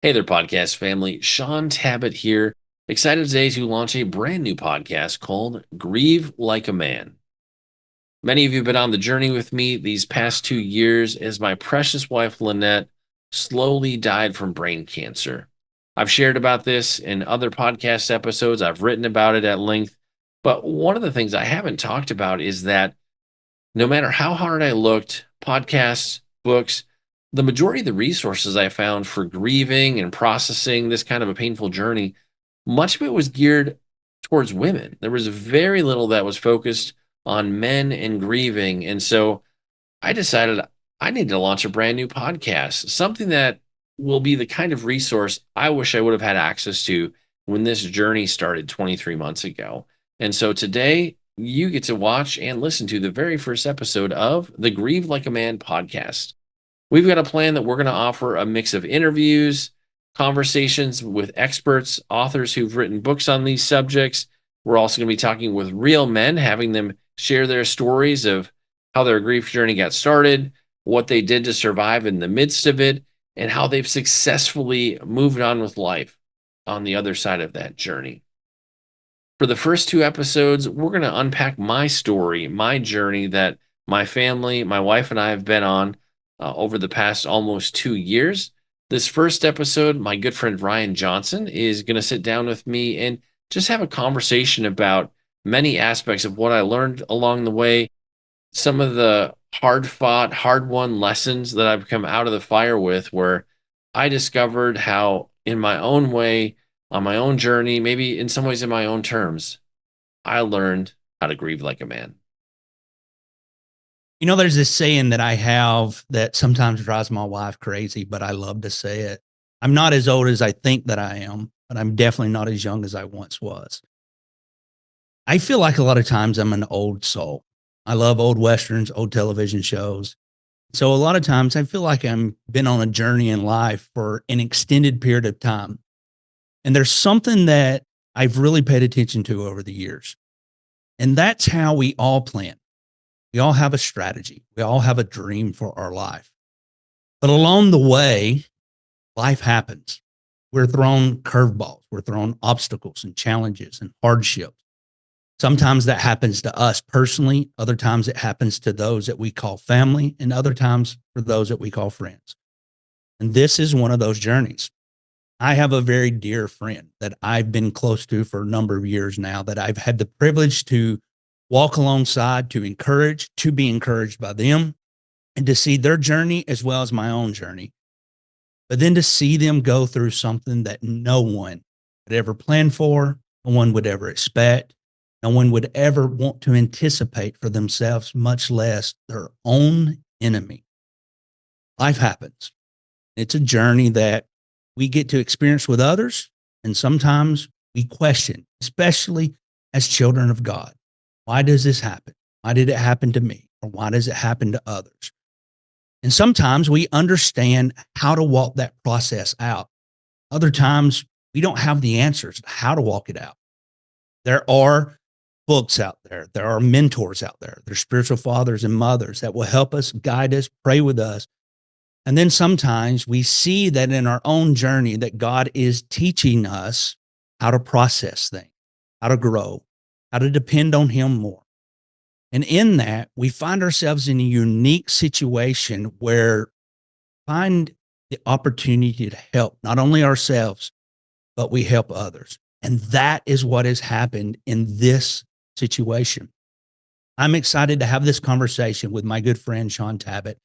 Hey there, podcast family. Shaun Tabbitt here. Excited today to launch a brand new podcast called Grieve Like a Man. Many of you have been on the journey with me these past 2 years as my precious wife, Lynette, slowly died from brain cancer. I've shared about this in other podcast episodes, I've written about it at length. But one of the things I haven't talked about is that no matter how hard I looked, podcasts, books, the majority of the resources I found for grieving and processing this kind of a painful journey, much of it was geared towards women. There was very little that was focused on men and grieving. And so I decided I need to launch a brand new podcast, something that will be the kind of resource I wish I would have had access to when this journey started 23 months ago. And so today, you get to watch and listen to the very first episode of the Grieve Like a Man podcast. We've got a plan that we're going to offer a mix of interviews, conversations with experts, authors who've written books on these subjects. We're also going to be talking with real men, having them share their stories of how their grief journey got started, what they did to survive in the midst of it, and how they've successfully moved on with life on the other side of that journey. For the first two episodes, we're going to unpack my story, my journey that my family, my wife, and I have been on over the past almost 2 years. This first episode, my good friend Ryan Johnson is going to sit down with me and just have a conversation about many aspects of what I learned along the way, some of the hard fought, hard won lessons that I've come out of the fire with, where I discovered how, in my own way, on my own journey, maybe in some ways in my own terms, I learned how to grieve like a man. There's this saying that I have that sometimes drives my wife crazy, but I love to say it. I'm not as old as I think that I am, but I'm definitely not as young as I once was. I feel like a lot of times I'm an old soul. I love old Westerns, old television shows. So a lot of times I feel like I'm been on a journey in life for an extended period of time. And there's something that I've really paid attention to over the years. And that's how we all plan. We all have a strategy. We all have a dream for our life. But along the way, life happens. We're thrown curveballs. We're thrown obstacles and challenges and hardships. Sometimes that happens to us personally. Other times it happens to those that we call family, and other times for those that we call friends. And this is one of those journeys. I have a very dear friend that I've been close to for a number of years now, that I've had the privilege to walk alongside, to encourage, to be encouraged by them, and to see their journey as well as my own journey. But then to see them go through something that no one would ever plan for, no one would ever expect, no one would ever want to anticipate for themselves, much less their own enemy. Life happens. It's a journey that we get to experience with others, and sometimes we question, especially as children of God. Why does this happen? Why did it happen to me? Or why does it happen to others? And sometimes we understand how to walk that process out. Other times we don't have the answers to how to walk it out. There are books out there. There are mentors out there. There's spiritual fathers and mothers that will help us, guide us, pray with us. And then sometimes we see that in our own journey that God is teaching us how to process things, how to grow, how to depend on Him more. And in that, we find ourselves in a unique situation where we find the opportunity to help not only ourselves, but we help others. And that is what has happened in this situation. I'm excited to have this conversation with my good friend, Shaun Tabbitt,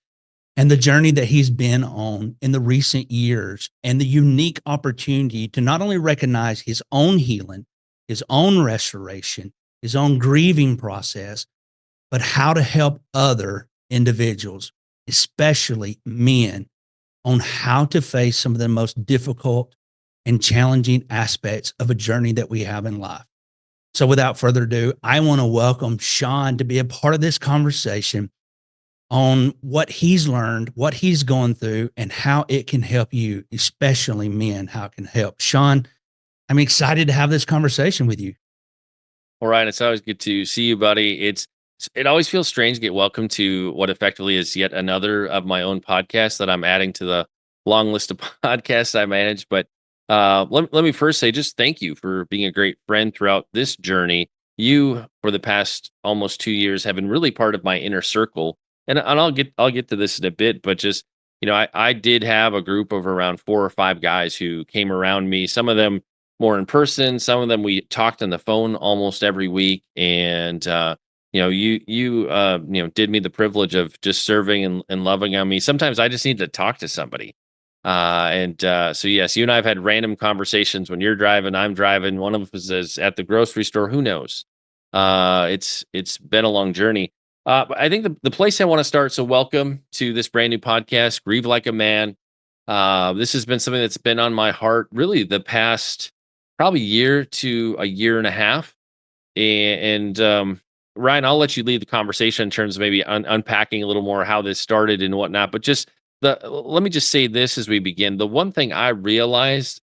and the journey that he's been on in the recent years, and the unique opportunity to not only recognize his own healing, his own restoration, his own grieving process, but how to help other individuals, especially men, on how to face some of the most difficult and challenging aspects of a journey that we have in life. So without further ado, I want to welcome Shaun to be a part of this conversation on what he's learned, what he's going through, and how it can help you, especially men, how it can help. Shaun, I'm excited to have this conversation with you. All right, it's always good to see you, buddy. It always feels strange to get welcome to what effectively is yet another of my own podcasts that I'm adding to the long list of podcasts I manage. But let me first say just thank you for being a great friend throughout this journey. You, for the past almost 2 years, have been really part of my inner circle, and I'll get to this in a bit. But just I did have a group of around 4 or 5 guys who came around me. Some of them more in person, some of them we talked on the phone almost every week, and did me the privilege of just serving and loving on me. Sometimes I just need to talk to somebody. So yes, you and I have had random conversations when you're driving, I'm driving. One of us is at the grocery store. Who knows? It's been a long journey. But I think the place I want to start. So welcome to this brand new podcast, Grieve Like a Man. This has been something that's been on my heart really the past probably year to a year and a half. And Ryan, I'll let you lead the conversation in terms of maybe unpacking a little more how this started and whatnot. But just let me just say this as we begin. The one thing I realized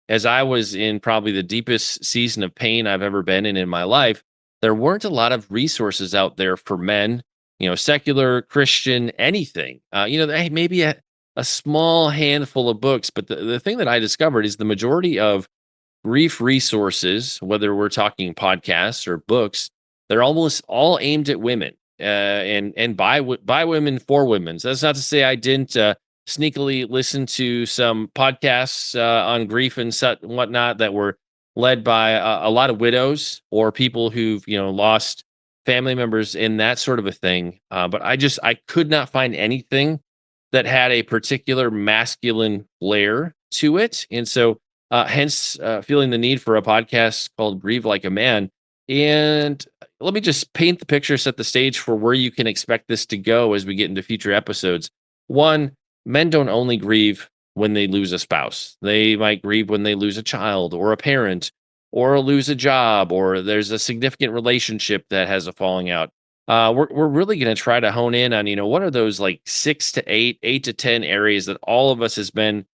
as I was in probably the deepest season of pain I've ever been in my life, there weren't a lot of resources out there for men, secular, Christian, anything. Maybe a small handful of books. But the thing that I discovered is the majority of grief resources, whether we're talking podcasts or books, they're almost all aimed at women, and by women for women. So that's not to say I didn't sneakily listen to some podcasts on grief and whatnot that were led by a lot of widows or people who've lost family members in that sort of a thing. But I could not find anything that had a particular masculine flair to it, and so hence feeling the need for a podcast called Grieve Like a Man. And let me just paint the picture, set the stage for where you can expect this to go as we get into future episodes. One, men don't only grieve when they lose a spouse, they might grieve when they lose a child or a parent or lose a job or there's a significant relationship that has a falling out. We're really going to try to hone in on, what are those like 6 to 8, 8 to 10 areas that all of us has been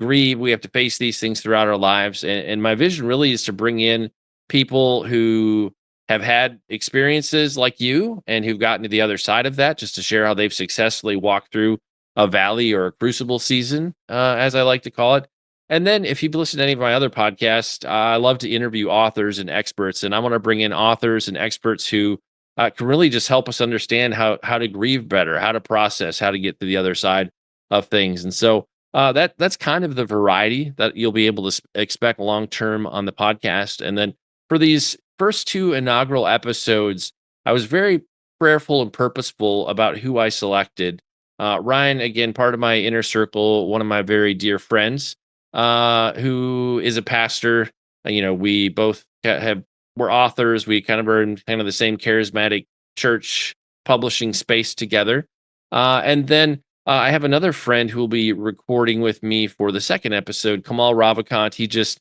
grieve. We have to face these things throughout our lives. And my vision really is to bring in people who have had experiences like you and who've gotten to the other side of that, just to share how they've successfully walked through a valley or a crucible season, as I like to call it. And then if you've listened to any of my other podcasts, I love to interview authors and experts. And I want to bring in authors and experts who can really just help us understand how to grieve better, how to process, how to get to the other side of things. And so that's kind of the variety that you'll be able to expect long term on the podcast. And then for these first two inaugural episodes, I was very prayerful and purposeful about who I selected. Ryan, again, part of my inner circle, one of my very dear friends, who is a pastor. We both we're authors. We kind of are in kind of the same charismatic church publishing space together. And then I have another friend who will be recording with me for the second episode, Kamal Ravikant. He just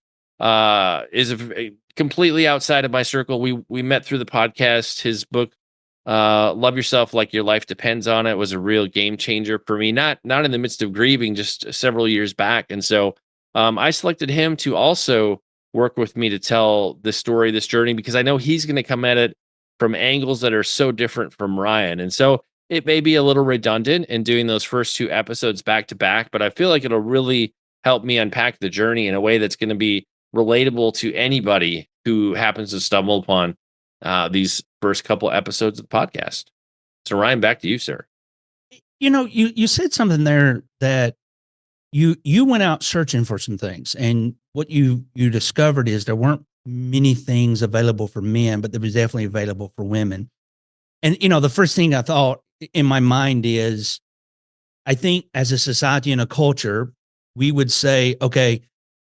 is completely outside of my circle. We met through the podcast. His book, "Love Yourself Like Your Life Depends on It," was a real game changer for me. Not in the midst of grieving, just several years back. And so I selected him to also work with me to tell this story, this journey, because I know he's going to come at it from angles that are so different from Ryan. And so it may be a little redundant in doing those first two episodes back to back, but I feel like it'll really help me unpack the journey in a way that's going to be relatable to anybody who happens to stumble upon these first couple episodes of the podcast. So Ryan, back to you, sir. You said something there that you went out searching for some things, and what you discovered is there weren't many things available for men, but there was definitely available for women. And the first thing I thought in my mind is, I think as a society and a culture, we would say, okay,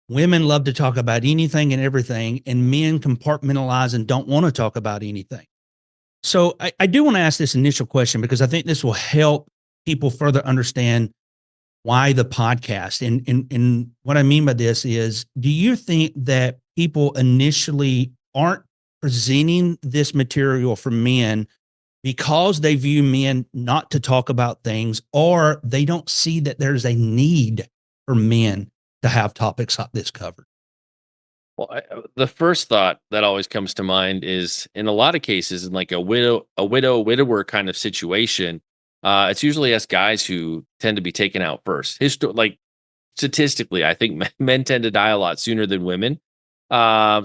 women love to talk about anything and everything, and men compartmentalize and don't want to talk about anything. So I do want to ask this initial question because I think this will help people further understand why the podcast. And what I mean by this is, do you think that people initially aren't presenting this material for men because they view men not to talk about things, or they don't see that there's a need for men to have topics like this covered? Well, the first thought that always comes to mind is, in a lot of cases, in like a widower kind of situation, it's usually us guys who tend to be taken out first. Like statistically, I think men tend to die a lot sooner than women. So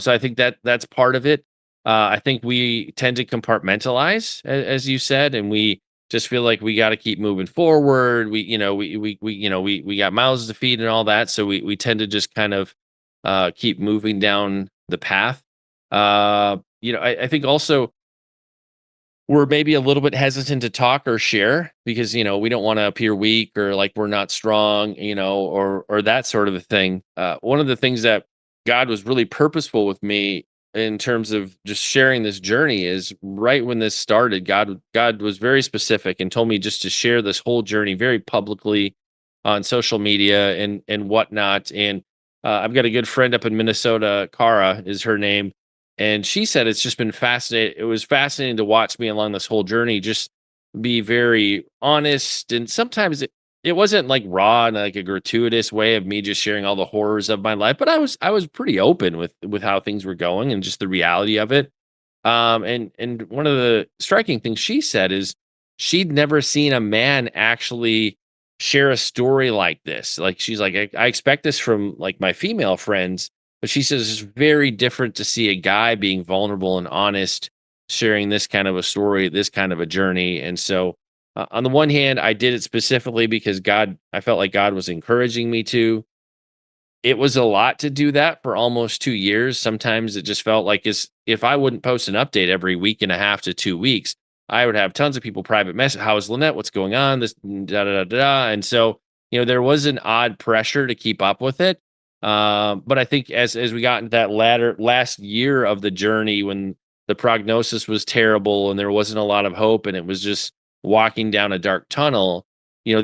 I think that's part of it. I think we tend to compartmentalize, as you said, and we just feel like we got to keep moving forward. We got mouths to feed and all that, so we tend to just kind of keep moving down the path. I think also we're maybe a little bit hesitant to talk or share because we don't want to appear weak or like we're not strong, or that sort of a thing. One of the things that God was really purposeful with me in terms of just sharing this journey is right when this started, God was very specific and told me just to share this whole journey very publicly on social media and whatnot. And I've got a good friend up in Minnesota, Cara is her name, and she said it's just been fascinating. It was fascinating to watch me along this whole journey, just be very honest. And sometimes it wasn't like raw and like a gratuitous way of me just sharing all the horrors of my life, but I was pretty open with how things were going and just the reality of it. And one of the striking things she said is she'd never seen a man actually share a story like this. Like she's like, I expect this from like my female friends, but she says it's very different to see a guy being vulnerable and honest, sharing this kind of a story, this kind of a journey. And so, on the one hand, I did it specifically because I felt like God was encouraging me to. It was a lot to do that for almost 2 years. Sometimes it just felt like if I wouldn't post an update every week and a half to 2 weeks, I would have tons of people private message, "How is Lynette? What's going on?" This da da da da. And so, there was an odd pressure to keep up with it. But I think as we got into that latter last year of the journey when the prognosis was terrible and there wasn't a lot of hope and it was just walking down a dark tunnel,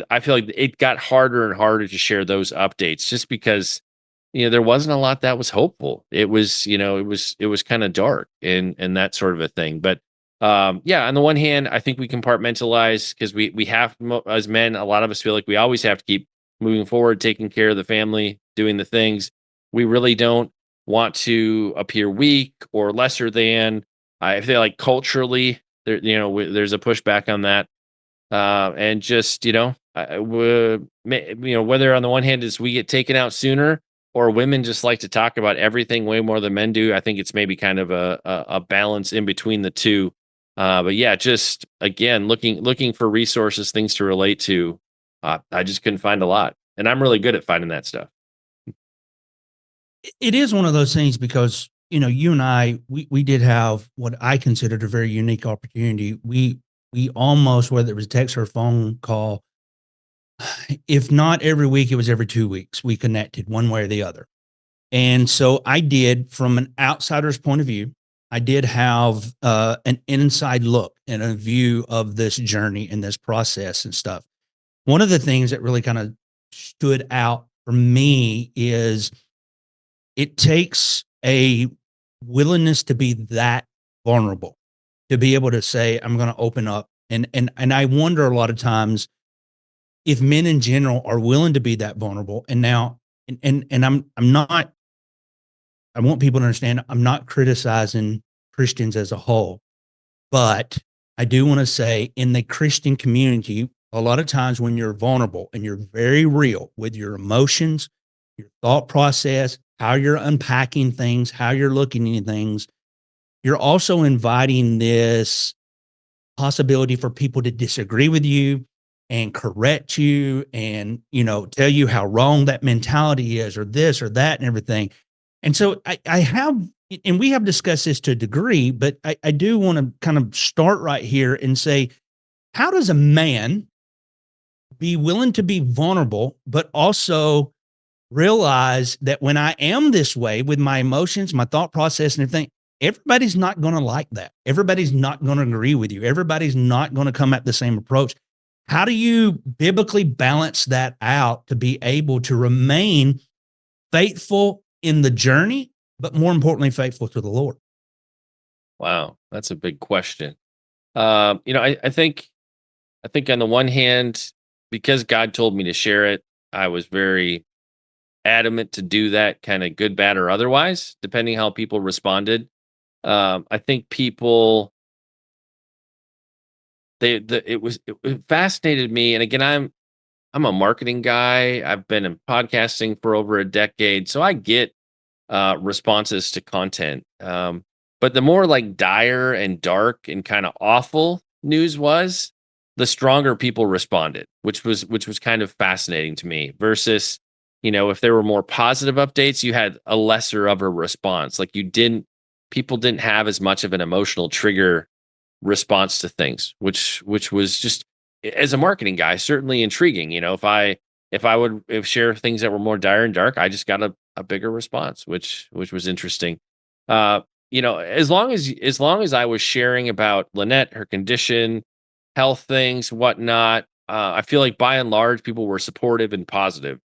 I feel like it got harder and harder to share those updates just because there wasn't a lot that was hopeful. It was kind of dark and that sort of a thing. But yeah, on the one hand, I think we compartmentalize because we have as men, a lot of us feel like we always have to keep moving forward, taking care of the family, doing the things. We really don't want to appear weak or lesser than. I feel like culturally, there's a pushback on that, and just whether on the one hand is we get taken out sooner or women just like to talk about everything way more than men do. I think it's maybe kind of a balance in between the two. But yeah, just again looking for resources, things to relate to. I just couldn't find a lot, and I'm really good at finding that stuff. It is one of those things because, you and I, we did have what I considered a very unique opportunity. We almost, whether it was text or phone call, if not every week, it was every 2 weeks. We connected one way or the other. And so I did, from an outsider's point of view, I did have an inside look and a view of this journey and this process and stuff. One of the things that really kind of stood out for me is it takes a willingness to be that vulnerable, to be able to say, I'm going to open up. And I wonder a lot of times if men in general are willing to be that vulnerable. And now, and I'm not, I want people to understand I'm not criticizing Christians as a whole, but I do want to say in the Christian community, a lot of times when you're vulnerable and you're very real with your emotions, your thought process, how you're unpacking things, how you're looking at things, you're also inviting this possibility for people to disagree with you and correct you and, tell you how wrong that mentality is or this or that and everything. And so I have, and we have discussed this to a degree, but I do want to kind of start right here and say, how does a man be willing to be vulnerable, but also realize that when I am this way with my emotions, my thought process and everything, everybody's not going to like that. Everybody's not going to agree with you. Everybody's not going to come at the same approach. How do you biblically balance that out to be able to remain faithful in the journey, but more importantly, faithful to the Lord? Wow, that's a big question. I think on the one hand, because God told me to share it, I was very adamant to do that, kind of good, bad, or otherwise, depending how people responded. I think people it fascinated me, and again, I'm a marketing guy. I've been in podcasting for over a decade, so I get responses to content. But the more like dire and dark and kind of awful news was, the stronger people responded, which was kind of fascinating to me. Versus, if there were more positive updates, you had a lesser of a response. Like people didn't have as much of an emotional trigger response to things, which was just as a marketing guy certainly intriguing. If I would share things that were more dire and dark, I just got a bigger response, which was interesting. Uh, as long as I was sharing about Lynette, her condition, health things, whatnot, I feel like by and large people were supportive and positive.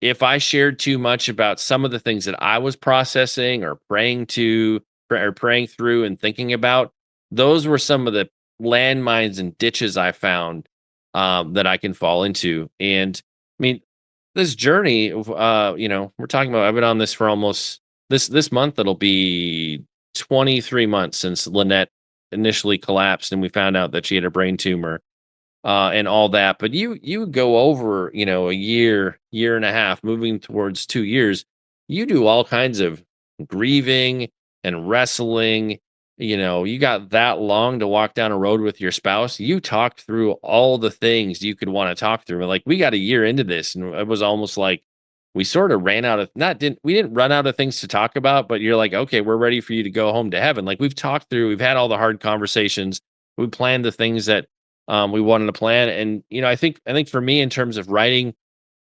If I shared too much about some of the things that I was processing or praying through and thinking about, those were some of the landmines and ditches I found that I can fall into. And I mean, this journey of we're talking about. I've been on this for almost this month. It'll be 23 months since Lynette initially collapsed, and we found out that she had a brain tumor and all that. But you go over, a year and a half, moving towards 2 years. You do all kinds of grieving and wrestling. You got that long to walk down a road with your spouse. You talked through all the things you could want to talk through. Like we got a year into this, and it was almost like we sort of ran out of not didn't we didn't run out of things to talk about, but you're like, okay, we're ready for you to go home to heaven. Like we've talked through, we've had all the hard conversations, we planned the things that we wanted to plan. And I think for me, in terms of writing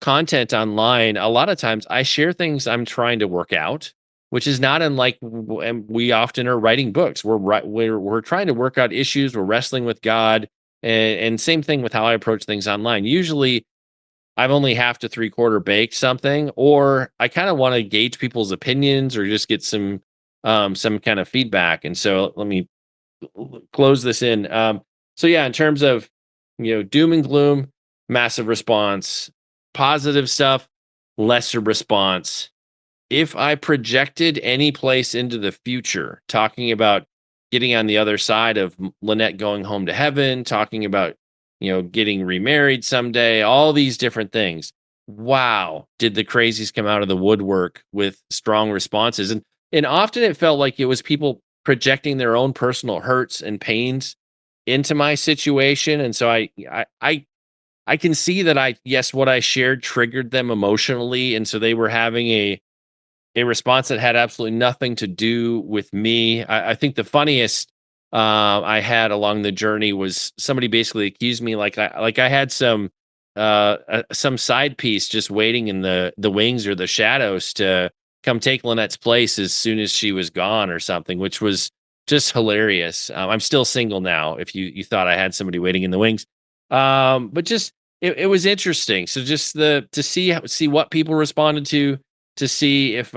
content online, a lot of times I share things I'm trying to work out, which is not unlike and we often are writing books. We're trying to work out issues. We're wrestling with God, and same thing with how I approach things online. Usually, I've only half to three quarter baked something, or I kind of want to gauge people's opinions or just get some kind of feedback. And so let me close this in. So yeah, in terms of doom and gloom, massive response, positive stuff, lesser response. If I projected any place into the future, talking about getting on the other side of Lynette going home to heaven, talking about getting remarried someday, all these different things. Wow, did the crazies come out of the woodwork with strong responses? And often it felt like it was people projecting their own personal hurts and pains into my situation. And so I can see that yes, what I shared triggered them emotionally. And so they were having a response that had absolutely nothing to do with me. I think the funniest I had along the journey was somebody basically accused me like I had some side piece just waiting in the wings or the shadows to come take Lynette's place as soon as she was gone or something, which was just hilarious. I'm still single now. If you thought I had somebody waiting in the wings, but just it was interesting. So just to see what people responded to see if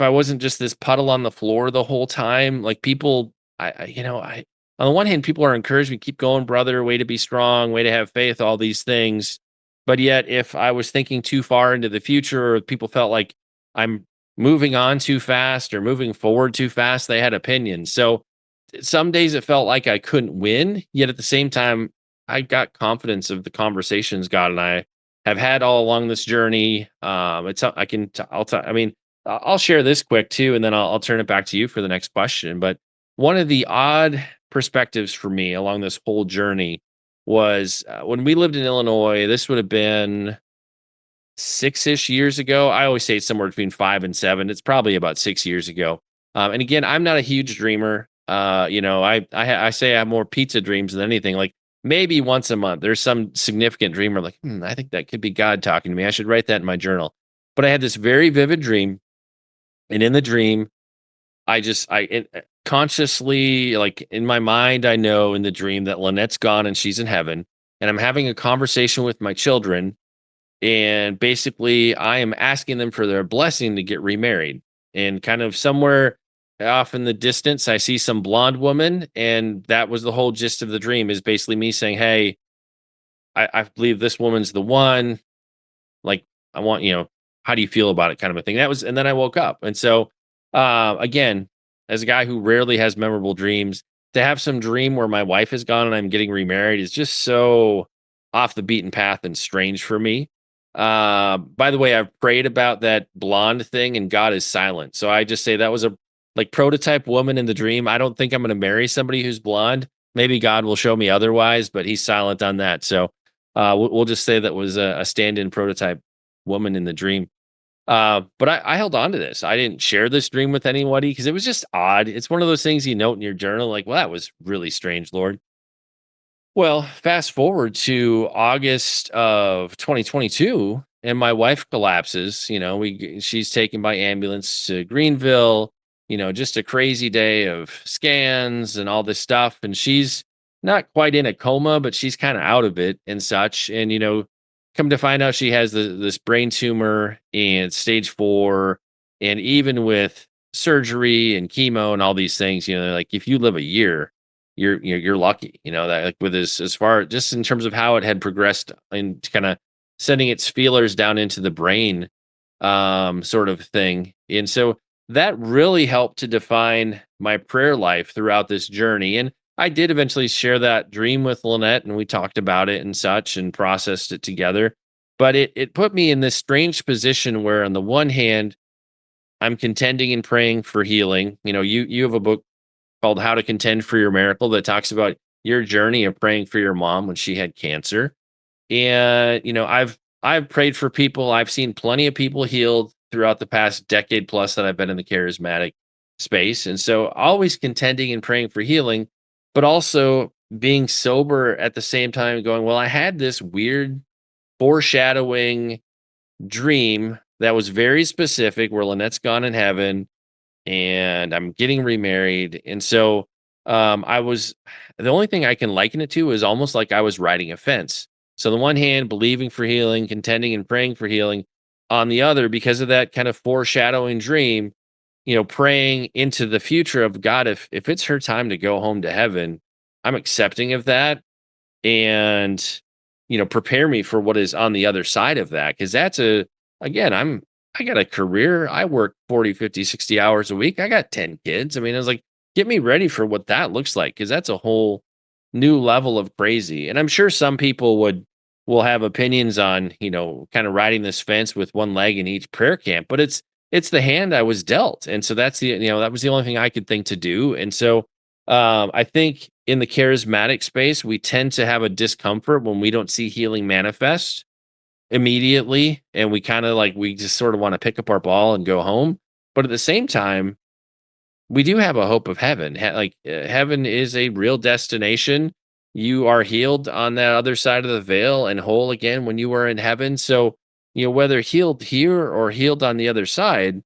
I wasn't just this puddle on the floor the whole time. Like people, I on the one hand, people are encouraging me, keep going, brother, way to be strong, way to have faith, all these things. But yet, if I was thinking too far into the future, or people felt like I'm moving on too fast or moving forward too fast, they had opinions. So some days it felt like I couldn't win, yet at the same time, I got confidence of the conversations God and I have had all along this journey. It's I can t- I'll t- I mean I'll share this quick too, and then I'll turn it back to you for the next question. But one of the odd perspectives for me along this whole journey was when we lived in Illinois. This would have been 6-ish years ago. I always say it's somewhere between 5 and 7. It's probably about 6 years ago. And again, I'm not a huge dreamer. I say I have more pizza dreams than anything. Like maybe once a month, there's some significant dreamer like, I think that could be God talking to me. I should write that in my journal. But I had this very vivid dream, and in the dream, consciously, like in my mind, I know in the dream that Lynette's gone and she's in heaven, and I'm having a conversation with my children, and basically I am asking them for their blessing to get remarried. And kind of somewhere off in the distance I see some blonde woman, and that was the whole gist of the dream, is basically me saying, hey, I believe this woman's the one. Like, I want, how do you feel about it, kind of a thing. And then I woke up. And so again, as a guy who rarely has memorable dreams, to have some dream where my wife is gone and I'm getting remarried is just so off the beaten path and strange for me. By the way, I've prayed about that blonde thing and God is silent. So I just say that was a like prototype woman in the dream. I don't think I'm going to marry somebody who's blonde. Maybe God will show me otherwise, but he's silent on that. So we'll just say that was a stand-in prototype woman in the dream. But I held on to this. I didn't share this dream with anybody because it was just odd. It's one of those things you note in your journal, like, well, that was really strange, Lord. Well, fast forward to August of 2022, and my wife collapses. She's taken by ambulance to Greenville. Just a crazy day of scans and all this stuff. And she's not quite in a coma, but she's kind of out of it and such. And come to find out, she has this brain tumor and stage 4. And even with surgery and chemo and all these things, they're like, if you live a year, you're lucky, that like with as far just in terms of how it had progressed and kind of sending its feelers down into the brain, sort of thing. And so that really helped to define my prayer life throughout this journey. And I did eventually share that dream with Lynette, and we talked about it and such and processed it together. But it put me in this strange position where, on the one hand, I'm contending and praying for healing. You have a book called How to Contend for Your Miracle that talks about your journey of praying for your mom when she had cancer. And I've prayed for people. I've seen plenty of people healed throughout the past decade plus that I've been in the charismatic space. And so always contending and praying for healing, but also being sober at the same time, going, well, I had this weird foreshadowing dream that was very specific where Lynette's gone in heaven and I'm getting remarried. And so I was the only thing I can liken it to is almost like I was riding a fence. So on the one hand, believing for healing, contending and praying for healing. On the other, because of that kind of foreshadowing dream, praying into the future of God, if it's her time to go home to heaven, I'm accepting of that and prepare me for what is on the other side of that. Cause that's again, I got a career. I work 40, 50, 60 hours a week. I got 10 kids. I mean, I was like, get me ready for what that looks like. Cause that's a whole new level of crazy. And I'm sure some people will have opinions on, kind of riding this fence with one leg in each prayer camp, but it's the hand I was dealt. And so that's that was the only thing I could think to do. And so I think in the charismatic space, we tend to have a discomfort when we don't see healing manifest immediately. And we kind of like, we just sort of want to pick up our ball and go home. But at the same time, we do have a hope of heaven. Heaven is a real destination. You are healed on that other side of the veil and whole again when you are in heaven. So, whether healed here or healed on the other side,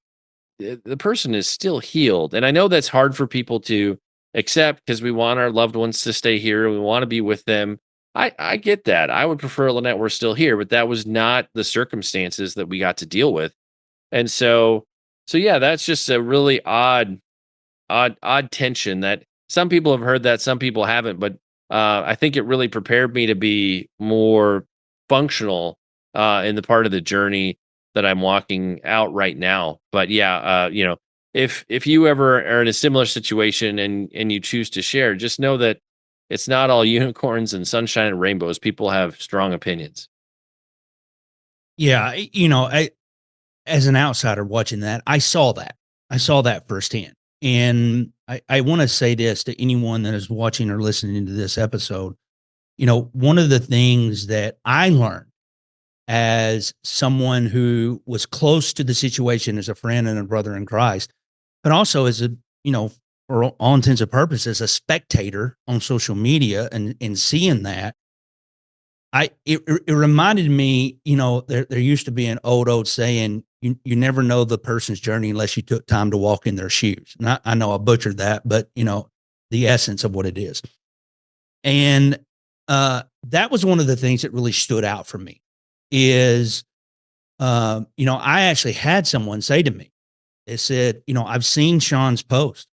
the person is still healed. And I know that's hard for people to accept because we want our loved ones to stay here. We want to be with them. I get that. I would prefer Lynette were still here, but that was not the circumstances that we got to deal with. And so yeah, that's just a really odd tension that some people have heard that some people haven't, but I think it really prepared me to be more functional in the part of the journey that I'm walking out right now. But yeah, if you ever are in a similar situation and you choose to share, just know that it's not all unicorns and sunshine and rainbows. People have strong opinions. Yeah, as an outsider watching that, I saw that. I saw that firsthand. And I want to say this to anyone that is watching or listening to this episode. One of the things that I learned as someone who was close to the situation as a friend and a brother in Christ, but also as for all intents and purposes, a spectator on social media and seeing that, it reminded me, there used to be an old saying, you never know the person's journey unless you took time to walk in their shoes. And I know I butchered that, but the essence of what it is. And that was one of the things that really stood out for me is, I actually had someone say to me, they said, I've seen Shaun's post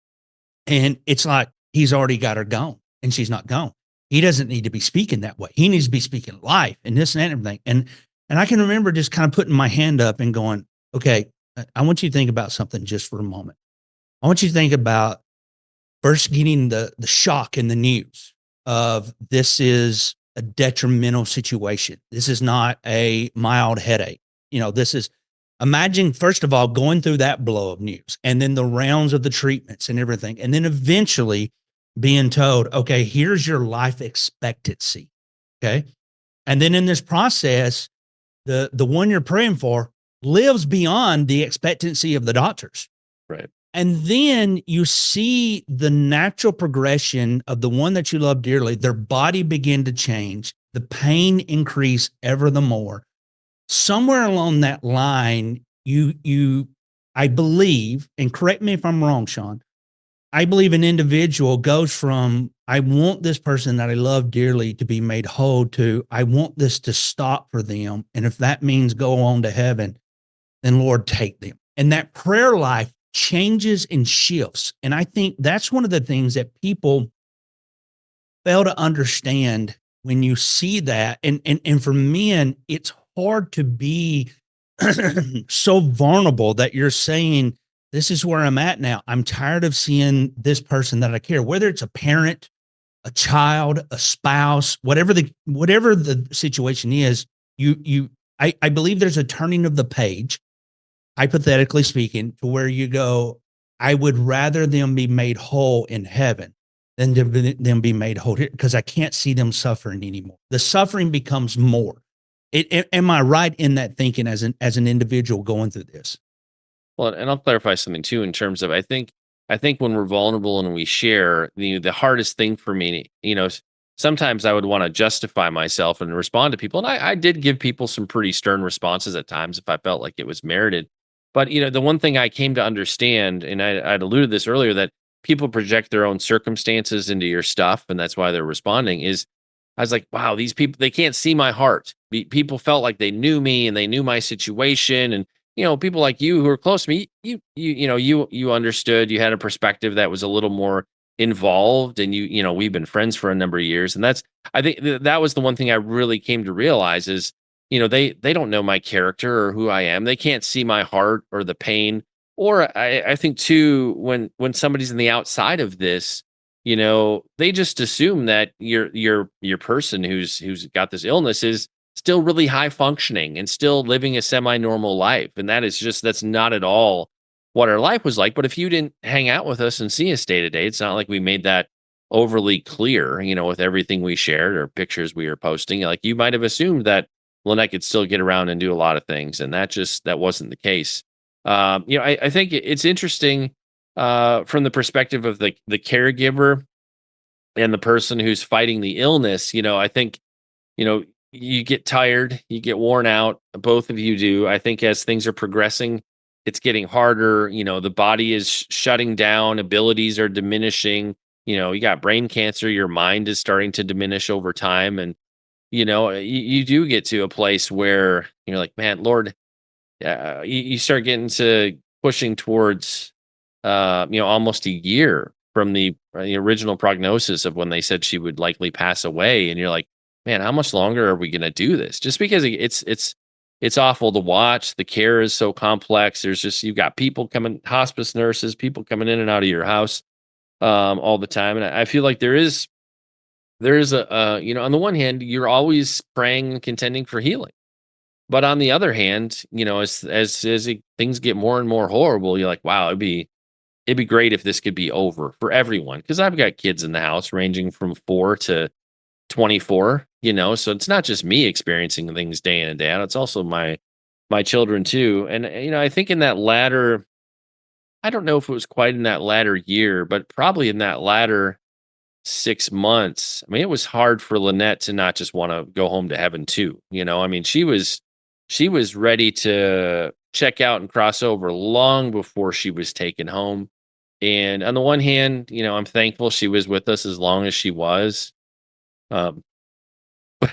and it's like, he's already got her gone and she's not gone. He doesn't need to be speaking that way. He needs to be speaking life and this and that and everything. And I can remember just kind of putting my hand up and going, okay, I want you to think about something just for a moment. I want you to think about first getting the shock in the news of this is a detrimental situation. This is not a mild headache. This is, imagine, first of all, going through that blow of news and then the rounds of the treatments and everything. And then eventually being told, okay, here's your life expectancy. Okay. And then in this process, the one you're praying for lives beyond the expectancy of the doctors. Right. And then you see the natural progression of the one that you love dearly, their body begin to change, the pain increase ever the more. Somewhere along that line, I believe, and correct me if I'm wrong, Shaun, I believe an individual goes from, I want this person that I love dearly to be made whole, to, I want this to stop for them. And if that means go on to heaven, then Lord, take them. And that prayer life changes and shifts. And I think that's one of the things that people fail to understand when you see that. And for men, it's hard to be so vulnerable that you're saying, this is where I'm at now. I'm tired of seeing this person that I care, whether it's a parent, a child, a spouse, whatever the situation is. I believe there's a turning of the page, hypothetically speaking, to where you go, I would rather them be made whole in heaven than them be made whole here, because I can't see them suffering anymore. The suffering becomes more. Am I right in that thinking as an individual going through this? Well, and I'll clarify something too in terms of I think when we're vulnerable and we share, the hardest thing for me, sometimes I would want to justify myself and respond to people. And I did give people some pretty stern responses at times if I felt like it was merited. But the one thing I came to understand, and I'd alluded to this earlier, that people project their own circumstances into your stuff, and that's why they're responding, is I was like, wow, these people, they can't see my heart. People felt like they knew me and they knew my situation. And, people like you who are close to me, you understood, you had a perspective that was a little more involved, and we've been friends for a number of years. And I think that was the one thing I really came to realize is, they don't know my character or who I am. They can't see my heart or the pain. Or I think too, when somebody's in the outside of this, they just assume that your person who's got this illness is still really high functioning and still living a semi-normal life. And that's not at all what our life was like. But if you didn't hang out with us and see us day to day, it's not like we made that overly clear, with everything we shared or pictures we were posting. Like, you might have assumed that Lynette could still get around and do a lot of things. And that wasn't the case. I think it's interesting from the perspective of the caregiver and the person who's fighting the illness. I think, you get tired, you get worn out. Both of you do. I think as things are progressing, it's getting harder. The body is shutting down, abilities are diminishing. You got brain cancer, your mind is starting to diminish over time. And, you do get to a place where you're like, man, Lord, you start getting to pushing towards, almost a year from the original prognosis of when they said she would likely pass away. And you're like, man, how much longer are we going to do this? Just because it's awful to watch. The care is so complex. You've got people coming, hospice nurses, people coming in and out of your house all the time. And I feel like there is on the one hand, you're always praying and contending for healing. But on the other hand, things get more and more horrible, you're like, wow, it'd be great if this could be over for everyone. Because I've got kids in the house ranging from 4 to 24, so it's not just me experiencing things day in and day out. It's also my children too. And I think in that latter, I don't know if it was quite in that latter year, but probably in that latter 6 months. I mean, it was hard for Lynette to not just want to go home to heaven too. I mean, she was ready to check out and cross over long before she was taken home. And on the one hand, I'm thankful she was with us as long as she was. Um,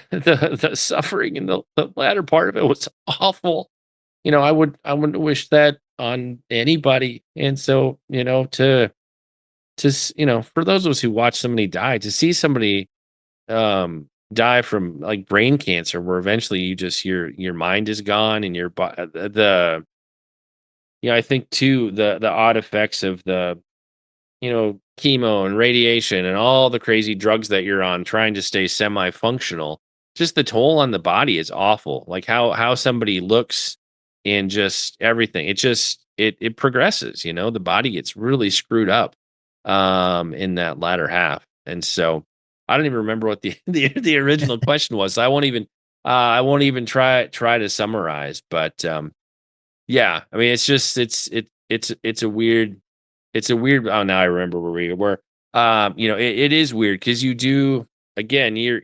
the suffering in the latter part of it was awful. I wouldn't wish that on anybody. And so, for those of us who watch somebody die, to see somebody die from like brain cancer, where eventually your mind is gone and I think too the odd effects of the chemo and radiation and all the crazy drugs that you're on trying to stay semi-functional, just the toll on the body is awful. Like how somebody looks and just everything. It progresses, the body gets really screwed up in that latter half. And so I don't even remember what the the original question was. So I won't even try to summarize, but yeah, I mean it's a weird oh, now I remember where we were. It is weird because you do, again, you're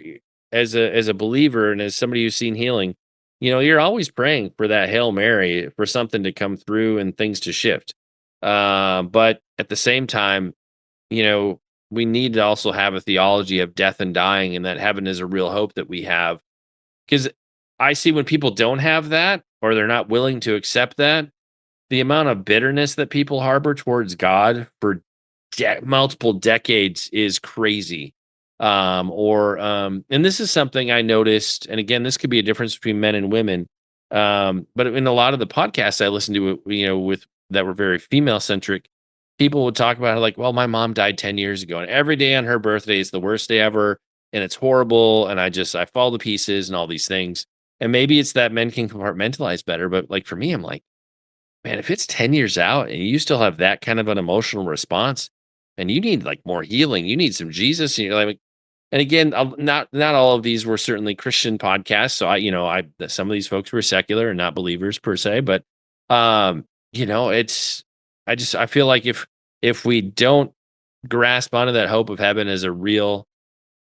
as a believer and as somebody who's seen healing, you're always praying for that Hail Mary for something to come through and things to shift. But at the same time, you know, we need to also have a theology of death and dying, and that heaven is a real hope that we have. Because I see when people don't have that, or they're not willing to accept that, the amount of bitterness that people harbor towards God for multiple decades is crazy. And this is something I noticed, and again, this could be a difference between men and women. But in a lot of the podcasts I listened to, with that were very female centric, people would talk about it like, well, my mom died 10 years ago, and every day on her birthday is the worst day ever, and it's horrible, and I fall to pieces and all these things. And maybe it's that men can compartmentalize better, but like for me, I'm like, man, if it's 10 years out and you still have that kind of an emotional response and you need like more healing, you need some Jesus. And you're like, and again, not all of these were certainly Christian podcasts. So some of these folks were secular and not believers per se, but it's I feel like if we don't grasp onto that hope of heaven as a real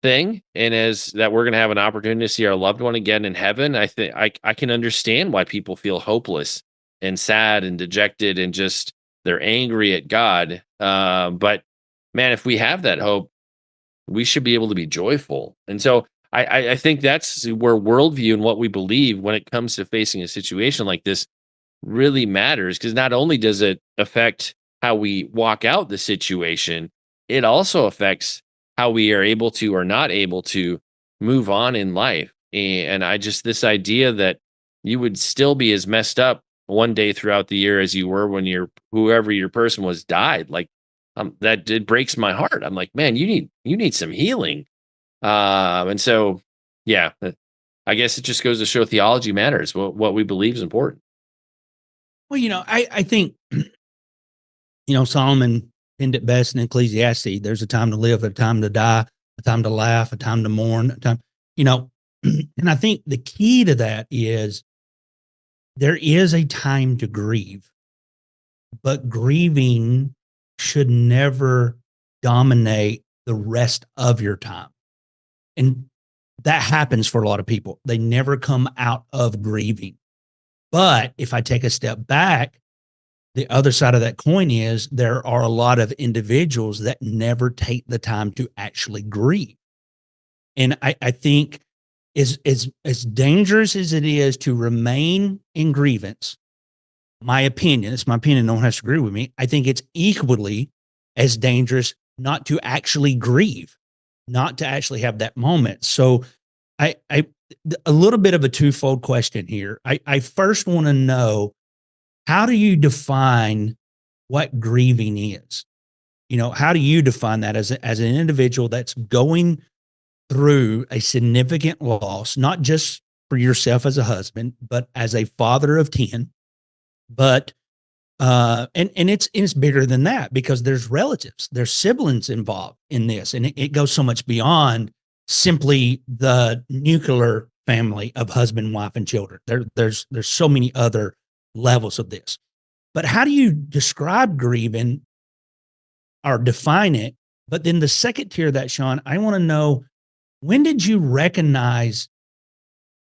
thing and as that we're going to have an opportunity to see our loved one again in heaven, I think I can understand why people feel hopeless and sad and dejected and just they're angry at God. But man, if we have that hope, we should be able to be joyful. And so I think that's where worldview and what we believe when it comes to facing a situation like this really matters, because not only does it affect how we walk out the situation, it also affects how we are able to or not able to move on in life. And this idea that you would still be as messed up one day throughout the year as you were when whoever your person was died, like that it breaks my heart. I'm like, man, you need some healing. And so yeah, I guess it just goes to show theology matters. What we believe is important. Well, I think, Solomon penned it best in Ecclesiastes. There's a time to live, a time to die, a time to laugh, a time to mourn, a time, and I think the key to that is there is a time to grieve, but grieving should never dominate the rest of your time. And that happens for a lot of people. They never come out of grieving. But if I take a step back, the other side of that coin is there are a lot of individuals that never take the time to actually grieve. And I think as dangerous as it is to remain in grievance, it's my opinion, no one has to agree with me, I think it's equally as dangerous not to actually grieve, not to actually have that moment. So a little bit of a twofold question here. I first want to know, how do you define what grieving is? How do you define that as an individual that's going through a significant loss, not just for yourself as a husband, but as a father of 10, but and it's bigger than that, because there's relatives, there's siblings involved in this, and it goes so much beyond simply the nuclear family of husband, wife, and children. There's so many other levels of this. But how do you describe grieving or define it? But then the second tier of that, Shaun, I want to know, when did you recognize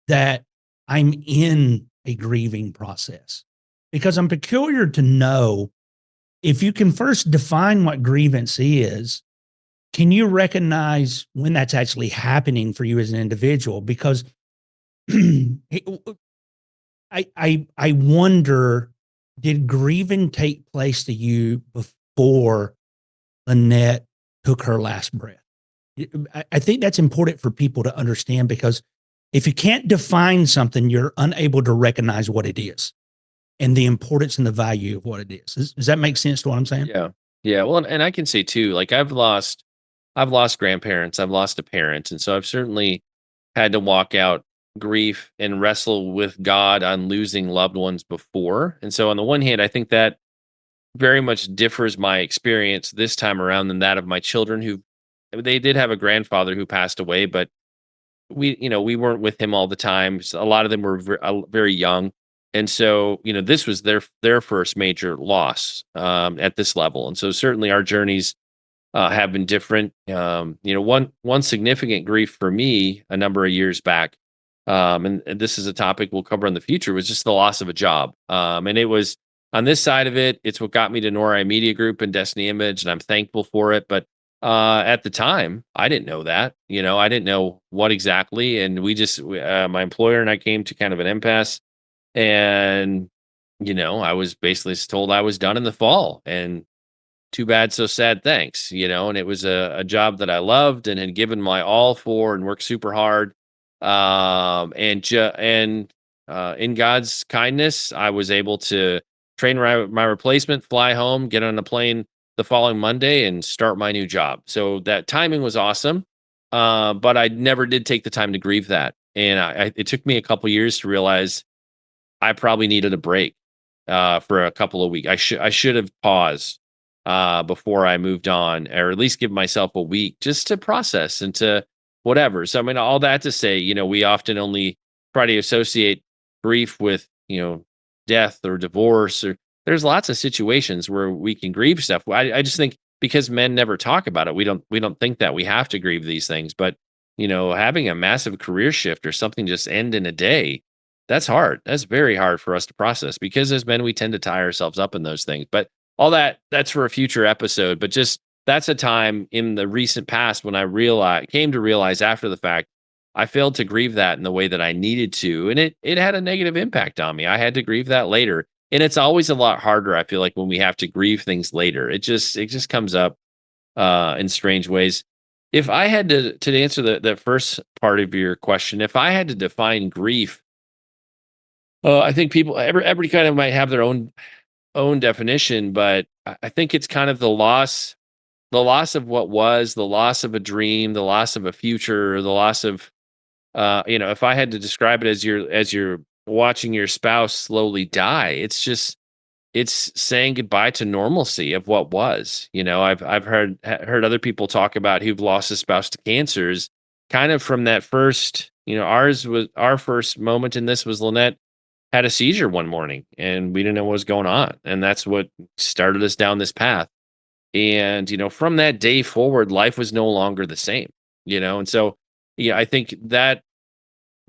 that I'm in a grieving process? Because I'm peculiar to know, if you can first define what grievance is, can you recognize when that's actually happening for you as an individual? Because I wonder, did grieving take place to you before Lynette took her last breath? I think that's important for people to understand, because if you can't define something, you're unable to recognize what it is and the importance and the value of what it is. Does that make sense to what I'm saying? Yeah. Yeah, well, and I can say too, like I've lost grandparents, I've lost a parent, and so I've certainly had to walk out grief and wrestle with God on losing loved ones before. And so on the one hand, I think that very much differs my experience this time around than that of my children who they did have a grandfather who passed away, but we weren't with him all the time. So a lot of them were very young. And so, this was their first major loss at this level. And so certainly our journeys have been different. One significant grief for me a number of years back, and this is a topic we'll cover in the future, was just the loss of a job. And it was on this side of it, it's what got me to Nori Media Group and Destiny Image, and I'm thankful for it. But at the time, I didn't know that. I didn't know what exactly, and my employer and I came to kind of an impasse, and I was basically told I was done in the fall, and too bad, so sad, thanks, and it was a job that I loved and had given my all for and worked super hard. In God's kindness, I was able to train my replacement, fly home, get on a plane the following Monday, and start my new job. So that timing was awesome. But I never did take the time to grieve that. And it took me a couple years to realize I probably needed a break for a couple of weeks. I should have paused before I moved on, or at least give myself a week just to process and to whatever. So I mean, all that to say, we often only try to associate grief with death or divorce, or there's lots of situations where we can grieve stuff. I just think because men never talk about it, we don't think that we have to grieve these things. But having a massive career shift or something just end in a day, that's hard. That's very hard for us to process because as men, we tend to tie ourselves up in those things. But that's for a future episode. But just that's a time in the recent past when I came to realize after the fact, I failed to grieve that in the way that I needed to. And it had a negative impact on me. I had to grieve that later. And it's always a lot harder, I feel like, when we have to grieve things later. It just comes up in strange ways. If I had to answer the first part of your question, if I had to define grief, I think everybody kind of might have their own definition, but I think it's kind of the loss of what was, the loss of a dream, the loss of a future, the loss of if I had to describe it as you're watching your spouse slowly die, it's saying goodbye to normalcy of what was. I've heard other people talk about who've lost a spouse to cancers, kind of from that first. Our first moment in this was Lynette had a seizure one morning and we didn't know what was going on. And that's what started us down this path. And, from that day forward, life was no longer the same, And so, yeah, I think that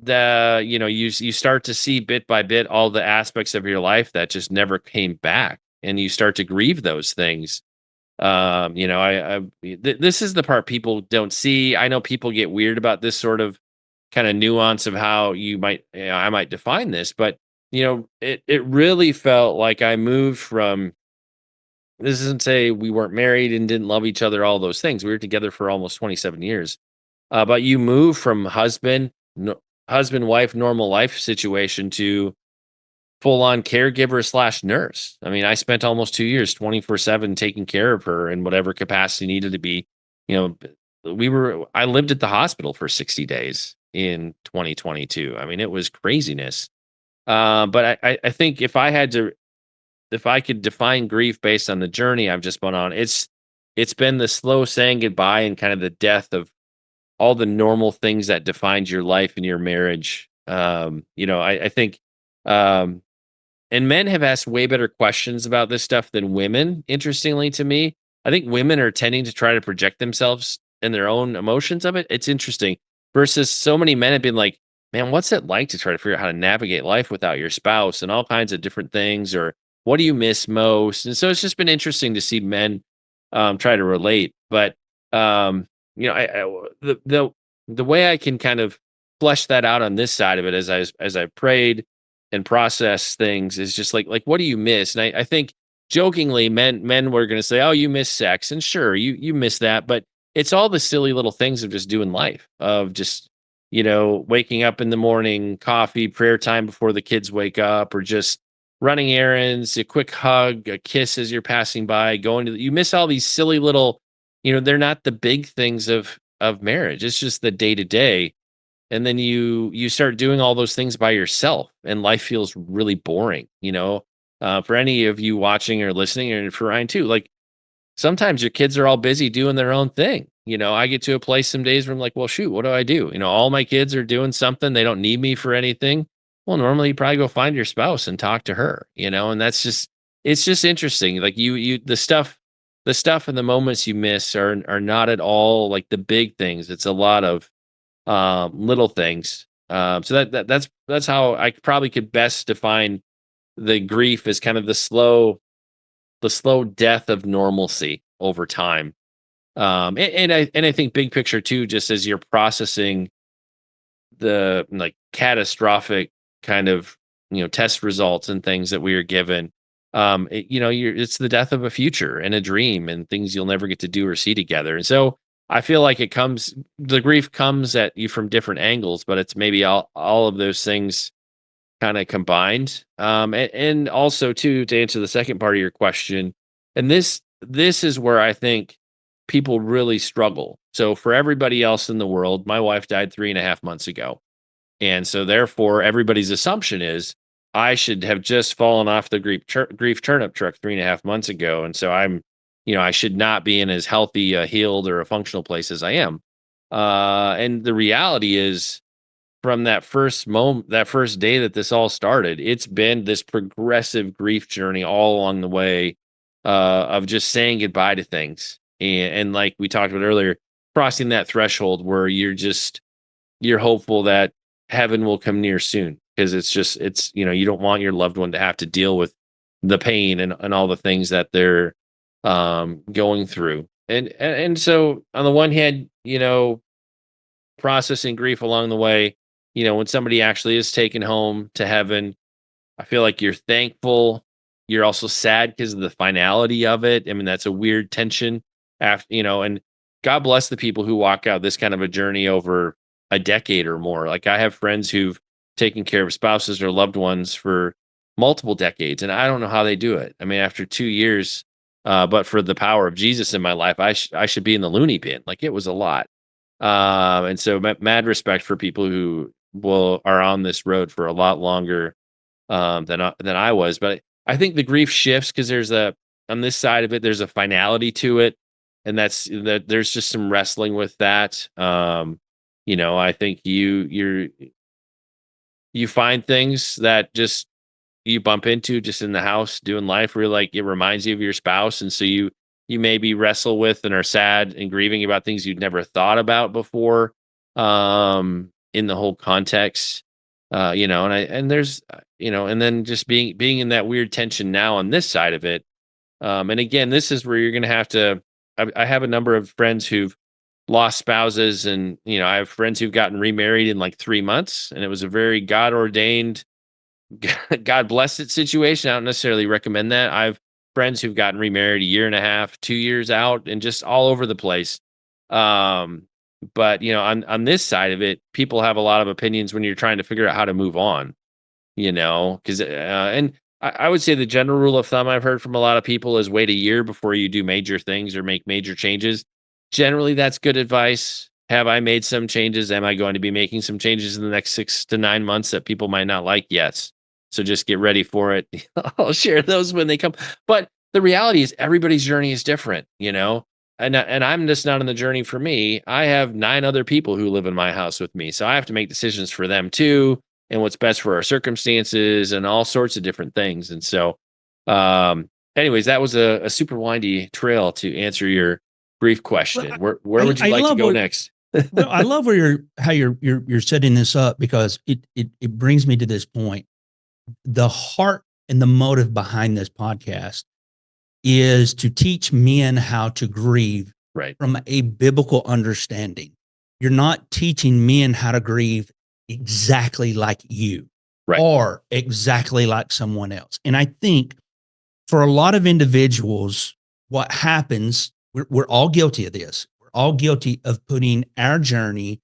you start to see bit by bit all the aspects of your life that just never came back. And you start to grieve those things. This is the part people don't see. I know people get weird about this sort of kind of nuance of how I might define this, but it really felt like I moved from. This isn't say we weren't married and didn't love each other, all those things. We were together for almost 27 years. But you move from husband, wife, normal life situation to full on caregiver slash nurse. I mean, I spent almost 2 years, 24/7, taking care of her in whatever capacity needed to be. You I lived at the hospital for 60 days in 2022. I mean, it was craziness. But I think if I could define grief based on the journey I've just been on, it's been the slow saying goodbye and kind of the death of all the normal things that defined your life and your marriage. I think, and men have asked way better questions about this stuff than women. Interestingly to me, I think women are tending to try to project themselves and their own emotions of it. It's interesting versus so many men have been like, man, what's it like to try to figure out how to navigate life without your spouse and all kinds of different things, or what do you miss most? And so it's just been interesting to see men try to relate. But the way I can kind of flesh that out on this side of it as I prayed and processed things is just like what do you miss? And I think jokingly men were going to say, oh, you miss sex, and sure you miss that, but it's all the silly little things of just doing life, of just waking up in the morning, coffee, prayer time before the kids wake up, or just running errands, a quick hug, a kiss as you're passing by, you miss all these silly little, they're not the big things of marriage. It's just the day to day. And then you start doing all those things by yourself, and life feels really boring. For any of you watching or listening, and for Ryan too, like sometimes your kids are all busy doing their own thing. I get to a place some days where I'm like, well, shoot, what do I do? All my kids are doing something. They don't need me for anything. Well, normally you probably go find your spouse and talk to her, and it's just interesting. Like the stuff and the moments you miss are not at all like the big things. It's a lot of little things. So that's how I probably could best define the grief as kind of the slow death of normalcy over time. And I think big picture too, just as you're processing the like catastrophic kind of test results and things that we are given. It's the death of a future and a dream and things you'll never get to do or see together. And so I feel like the grief comes at you from different angles, but it's maybe all of those things kind of combined. And also too, to answer the second part of your question, and this is where I think people really struggle. So for everybody else in the world, my wife died 3.5 months ago. And so therefore everybody's assumption is I should have just fallen off the grief turnip truck 3.5 months ago. And so I should not be in as healthy, healed, or a functional place as I am. And the reality is, from that first moment, that first day that this all started, it's been this progressive grief journey all along the way, of just saying goodbye to things. And like we talked about earlier, crossing that threshold where you're hopeful that heaven will come near soon. Because you don't want your loved one to have to deal with the pain and all the things that they're going through. And so on the one hand, processing grief along the way, when somebody actually is taken home to heaven, I feel like you're thankful. You're also sad because of the finality of it. I mean, that's a weird tension and God bless the people who walk out this kind of a journey over a decade or more. Like I have friends who've taken care of spouses or loved ones for multiple decades, and I don't know how they do it. I mean, after 2 years, but for the power of Jesus in my life, I should be in the loony bin. Like it was a lot. And so mad respect for people who are on this road for a lot longer than I was. But I think the grief shifts because on this side of it, there's a finality to it, and that there's just some wrestling with that. I think you find things that just you bump into just in the house doing life where like it reminds you of your spouse, and so you maybe wrestle with and are sad and grieving about things you'd never thought about before, in the whole context. And there's and then just being in that weird tension now on this side of it. And again, this is where you're gonna have to I have a number of friends who've lost spouses, and I have friends who've gotten remarried in like 3 months, and it was a very God ordained, God bless it situation. I don't necessarily recommend that. I've friends who've gotten remarried a year and a half, 2 years out, and just all over the place. Um, but on this side of it, people have a lot of opinions when you're trying to figure out how to move on. Because and I would say the general rule of thumb I've heard from a lot of people is wait a year before you do major things or make major changes. Generally, that's good advice. Have I made some changes? Am I going to be making some changes in the next 6 to 9 months that people might not like? Yes. So just get ready for it. I'll share those when they come. But the reality is everybody's journey is different, and I'm just not on the journey for me. I have 9 other people who live in my house with me. So I have to make decisions for them too, and what's best for our circumstances and all sorts of different things. And so, anyways, that was a super windy trail to answer your brief question. Where would you like to go next? Well, I love how you're setting this up, because it brings me to this point. The heart and the motive behind this podcast is to teach men how to grieve Right. from a biblical understanding. You're not teaching men how to grieve exactly like you, Right. or exactly like someone else. And I think for a lot of individuals, what happens, we're all guilty of this. We're all guilty of putting our journey,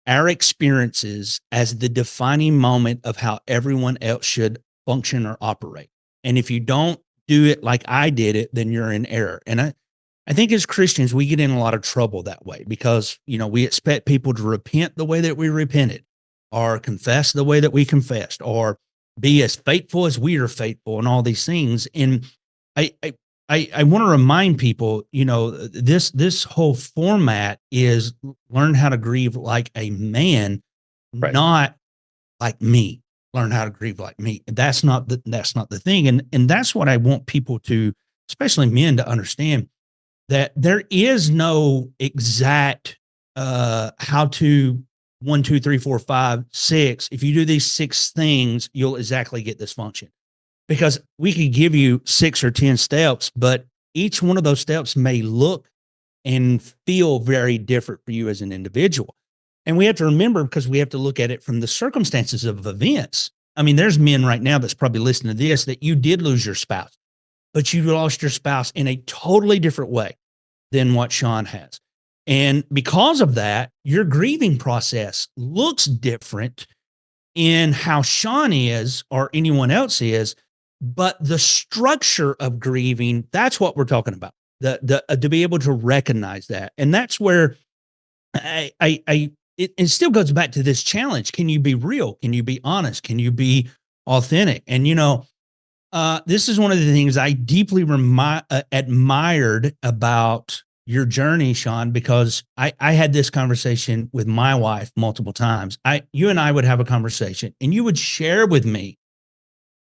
our experiences as the defining moment of how everyone else should function or operate. And if you don't do it like I did it, then you're in error. And I think as Christians, we get in a lot of trouble that way because, we expect people to repent the way that we repented, or confess the way that we confessed, or be as faithful as we are faithful, and all these things. And I, I, I want to remind people, this whole format is learn how to grieve like a man, Right. not like me. Learn how to grieve like me. That's not the thing. And that's what I want people to, especially men, to understand, that there is no exact how to 1, 2, 3, 4, 5, 6. If you do these 6 things, you'll exactly get this function. Because we could give you 6 or 10 steps, but each one of those steps may look and feel very different for you as an individual. And we have to remember, because we have to look at it from the circumstances of events. I mean, there's men right now that's probably listening to this that you did lose your spouse, but you lost your spouse in a totally different way than what Shaun has. And because of that, your grieving process looks different in how Shaun is or anyone else is, but the structure of grieving, that's what we're talking about. To be able to recognize that. And that's where it still goes back to this challenge. Can you be real? Can you be honest? Can you be authentic? And, this is one of the things I deeply admired about your journey, Shaun, because I had this conversation with my wife multiple times. You and I would have a conversation, and you would share with me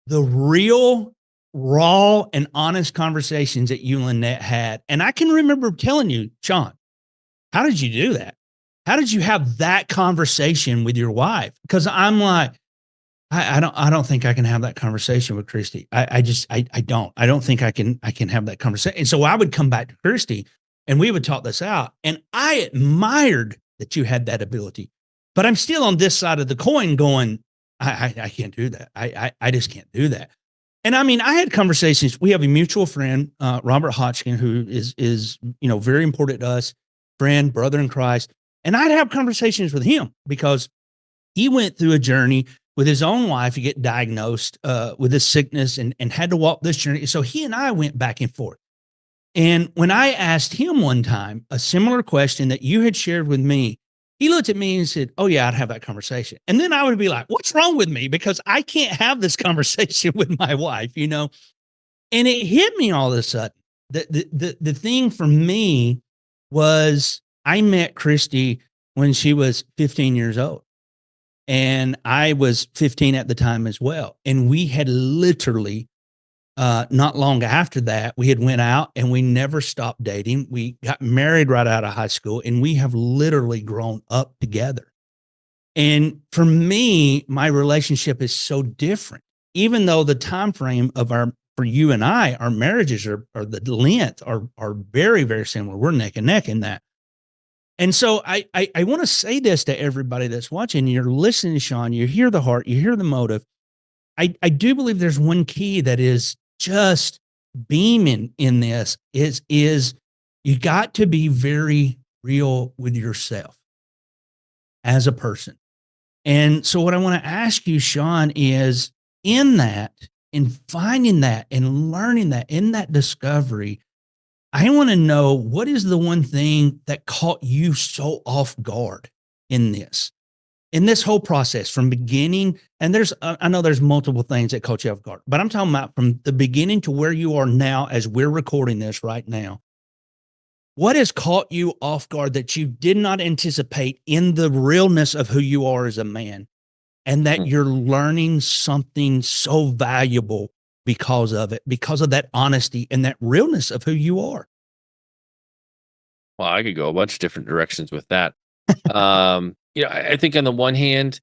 the real, raw, and honest conversations that you and Lynette had. And I can remember telling you, Shaun, how did you do that? How did you have that conversation with your wife? Because I'm like, I don't think I can have that conversation with Christy. I don't think I can have that conversation. And so I would come back to Christy and we would talk this out. And I admired that you had that ability, but I'm still on this side of the coin going, I can't do that. I just can't do that. And I mean, I had conversations. We have a mutual friend, Robert Hodgkin, who is very important to us, friend, brother in Christ. And I'd have conversations with him because he went through a journey with his own wife to get diagnosed with this sickness and had to walk this journey. So he and I went back and forth. And when I asked him one time a similar question that you had shared with me, he looked at me and said, "Oh yeah, I'd have that conversation." And then I would be like, "What's wrong with me? Because I can't have this conversation with my wife, And it hit me all of a sudden. The thing for me was I met Christy when she was 15 years old. And I was 15 at the time as well. And we had literally, not long after that, we had went out and we never stopped dating. We got married right out of high school, and we have literally grown up together. And for me, my relationship is so different, even though the time frame of for you and I, our marriages are the length are very, very similar. We're neck and neck in that. And so I want to say this to everybody that's watching. You're listening to Shaun, you hear the heart, you hear the motive. I do believe there's one key that is just beaming in this is you got to be very real with yourself as a person. And so what I want to ask you, Shaun, is in that, in finding that and learning that, in that discovery, I want to know, what is the one thing that caught you so off guard in this whole process from beginning? And I know there's multiple things that caught you off guard, but I'm talking about from the beginning to where you are now as we're recording this right now. What has caught you off guard that you did not anticipate in the realness of who you are as a man, and that you're learning something so valuable because of it, because of that honesty and that realness of who you are? Well, I could go a bunch of different directions with that. I think on the one hand,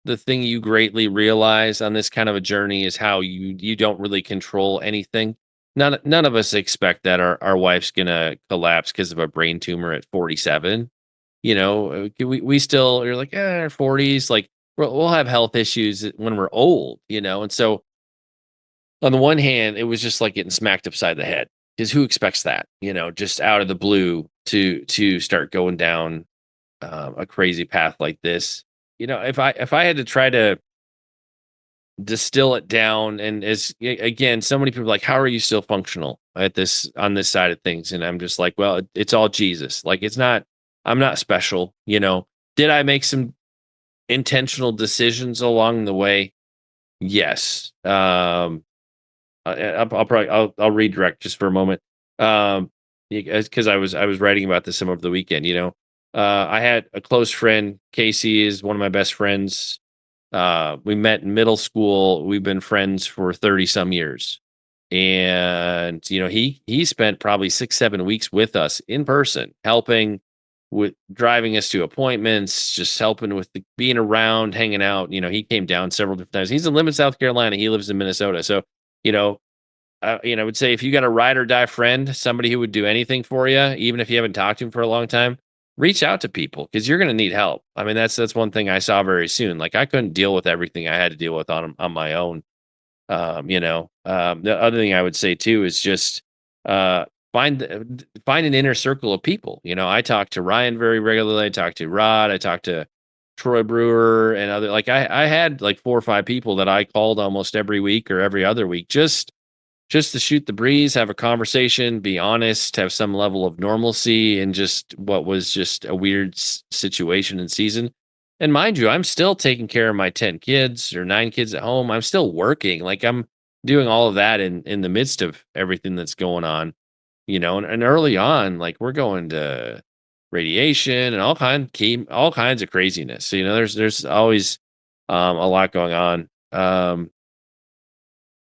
the thing you greatly realize on this kind of a journey is how you don't really control anything. None of us expect that our wife's gonna collapse because of a brain tumor at 47. We still are like, our 40s, like we'll have health issues when we're old, and so on the one hand, it was just like getting smacked upside the head, because who expects that, just out of the blue to start going down a crazy path like this. If I had to try to distill it down. And again, so many people are like, how are you still functional on this side of things? And I'm just like, well, it's all Jesus. Like, I'm not special. Did I make some intentional decisions along the way? Yes. I'll redirect just for a moment. Because I was writing about this some over the weekend. I had a close friend. Casey is one of my best friends. We met in middle school. We've been friends for 30 some years. And he spent probably 6 7 weeks with us in person, helping with driving us to appointments, just helping with being around, hanging out. He came down several different times. He's in live in South Carolina. He lives in Minnesota. So, you know, I would say if you got a ride or die friend, somebody who would do anything for you, even if you haven't talked to him for a long time, reach out to people because you're going to need help. I mean, that's one thing I saw very soon. Like, I couldn't deal with everything I had to deal with on my own. The other thing I would say too is just find an inner circle of people. I talk to Ryan very regularly. I talk to Rod. I talk to Troy Brewer and other, like, I had like 4 or 5 people that I called almost every week or every other week, just to shoot the breeze, have a conversation, be honest, have some level of normalcy in just what was just a weird situation and season. And mind you, I'm still taking care of my 10 kids or 9 kids at home. I'm still working. Like, I'm doing all of that in the midst of everything that's going on, and early on, like, we're going to radiation and all kinds of craziness. So, there's always a lot going on.